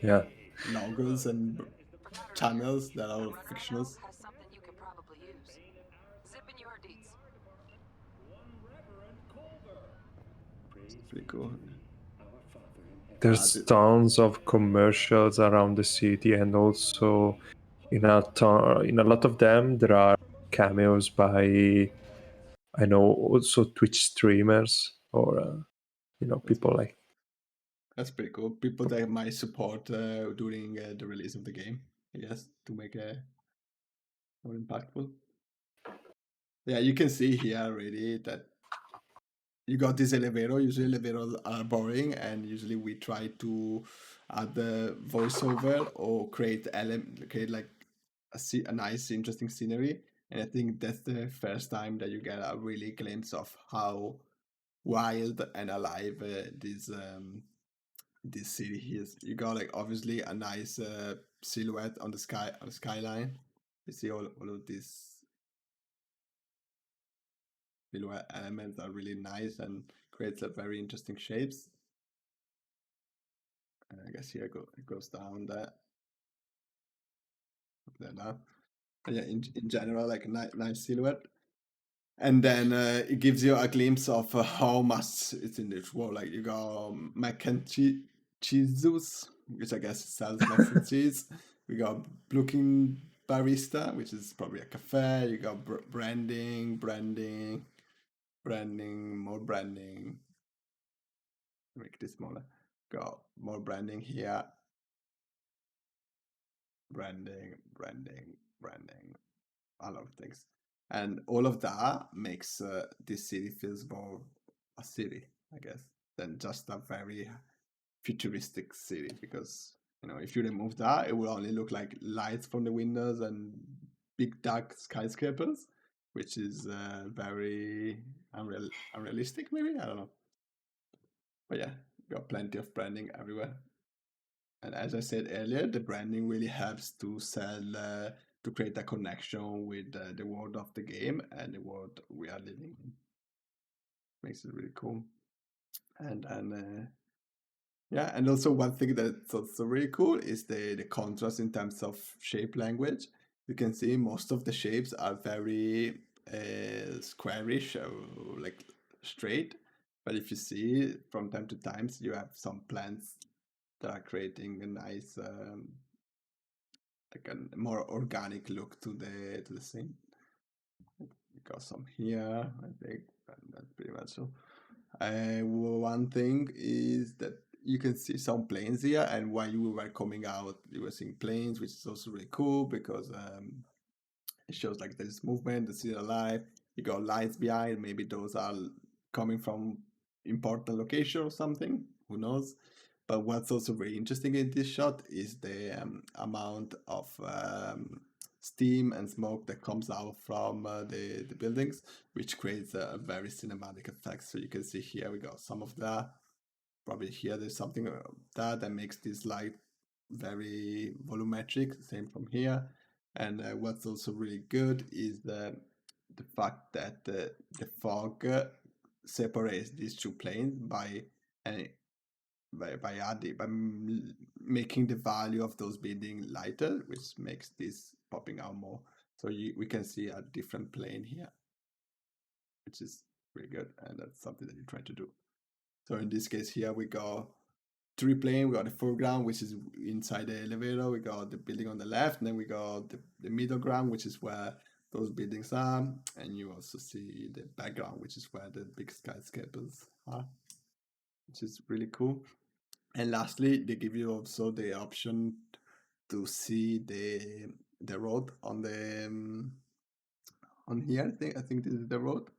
Yeah. logos and channels that are fictional. Has something you could probably use. Zip in your deets. Pretty cool. There's tons of commercials around the city, and also in a lot of them there are cameos by, I know, also Twitch streamers or people like. That's pretty cool. People that might support during the release of the game, I guess, to make it more impactful. Yeah, you can see here already that you got this elevator. Usually elevators are boring, and usually we try to add the voiceover or create like a nice, interesting scenery. And I think that's the first time that you get a really glimpse of how wild and alive this city is. You got like obviously a nice silhouette on the skyline. You see all of these silhouette elements are really nice and creates a very interesting shapes. And I guess here it goes down there. Now. Yeah, in general, like a nice silhouette. And then it gives you a glimpse of how much it's in this world. Like you got mac and cheeses, which I guess sells mac and cheese. We got looking barista, which is probably a cafe. You got branding, more branding. Make this smaller. Got more branding here. Branding, a lot of things. And all of that makes this city feels more a city, I guess, than just a very futuristic city. Because if you remove that, it will only look like lights from the windows and big dark skyscrapers, which is very unrealistic. Maybe, I don't know. But yeah, got plenty of branding everywhere. And as I said earlier, the branding really helps to sell, to create a connection with the world of the game and the world we are living in. Makes it really cool. And yeah, and also one thing that's also really cool is the contrast in terms of shape language. You can see most of the shapes are very squarish, or like straight. But if you see from time to time, you have some plants that are creating a nice like a more organic look to the scene. We got some here, I think, and that's pretty much so. One thing is that you can see some planes here, and while you were coming out, you were seeing planes, which is also really cool because it shows like there's movement, the city alive. You got lights behind, maybe those are coming from important location or something. Who knows? But what's also very interesting in this shot is the amount of steam and smoke that comes out from the buildings, which creates a very cinematic effect. So you can see here we got some of that. Probably here there's something that makes this light very volumetric. Same from here. And what's also really good is the fact that the fog separates these two planes by making the value of those buildings lighter, which makes this popping out more. So we can see a different plane here, which is really good, and that's something that you try to do. So in this case here, we got three plane. We got the foreground, which is inside the elevator. We got the building on the left, and then we got the middle ground, which is where those buildings are, and you also see the background, which is where the big skyscrapers are, which is really cool. And lastly, they give you also the option to see the road on the on here. I think this is the road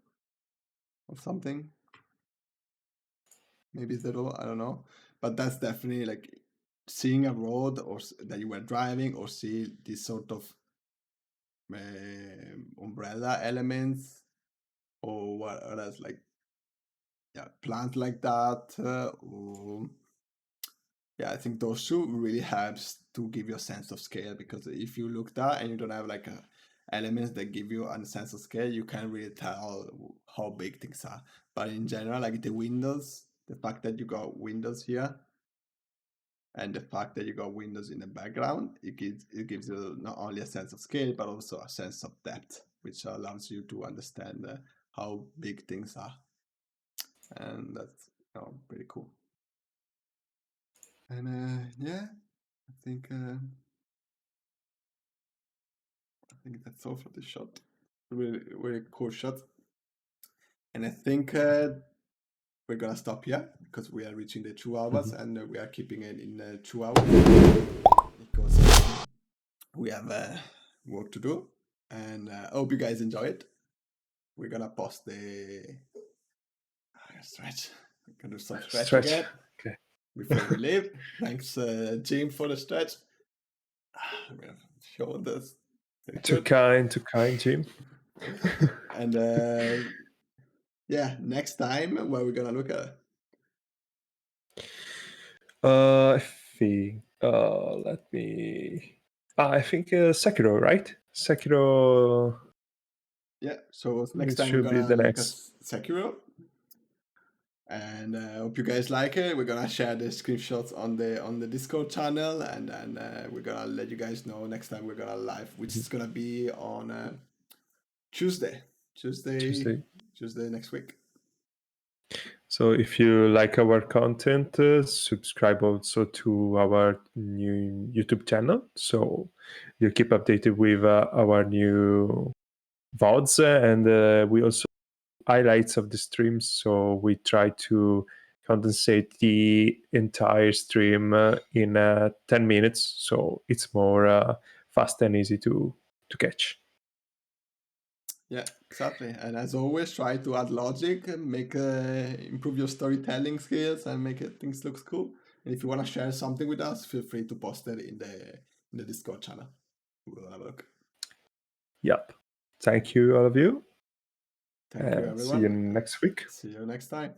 or something. Maybe it's the road. I don't know, but that's definitely like seeing a road or that you were driving, or see this sort of umbrella elements, or what else, like plant like that, or yeah, I think those two really helps to give you a sense of scale, because if you look that and you don't have like elements that give you a sense of scale, you can't really tell how big things are. But in general, like the windows, the fact that you got windows here, and the fact that you got windows in the background, it gives you not only a sense of scale, but also a sense of depth, which allows you to understand how big things are. And that's pretty cool. And yeah, I think that's all for the shot. Really, really cool shot. And I think we're gonna stop here because we are reaching the 2 hours, and we are keeping it in 2 hours because we have work to do. And I hope you guys enjoy it. We're gonna post the stretch. We're gonna do some stretch again. Okay. Before we leave. Thanks, Jim, for the stretch. I'm gonna show this. Too kind, Jim. And yeah, next time, what are we gonna look at? I think. I think Sekiro, right? Sekiro. Yeah. So next It time we're should be gonna the look next. at Sekiro. And I hope you guys like it. We're gonna share the screenshots on the Discord channel, and then we're gonna let you guys know next time we're gonna live, which is gonna be on Tuesday next week. So if you like our content, subscribe also to our new YouTube channel, so you keep updated with our new VODs, and we also highlights of the streams, so we try to condensate the entire stream in 10 minutes, so it's more fast and easy to catch. Yeah, exactly. And as always, try to add logic, make improve your storytelling skills, and make things look cool. And if you want to share something with us, feel free to post it in the Discord channel. We'll have a look. Yep. Thank you, all of you. Thank you, everyone. See you next week. See you next time.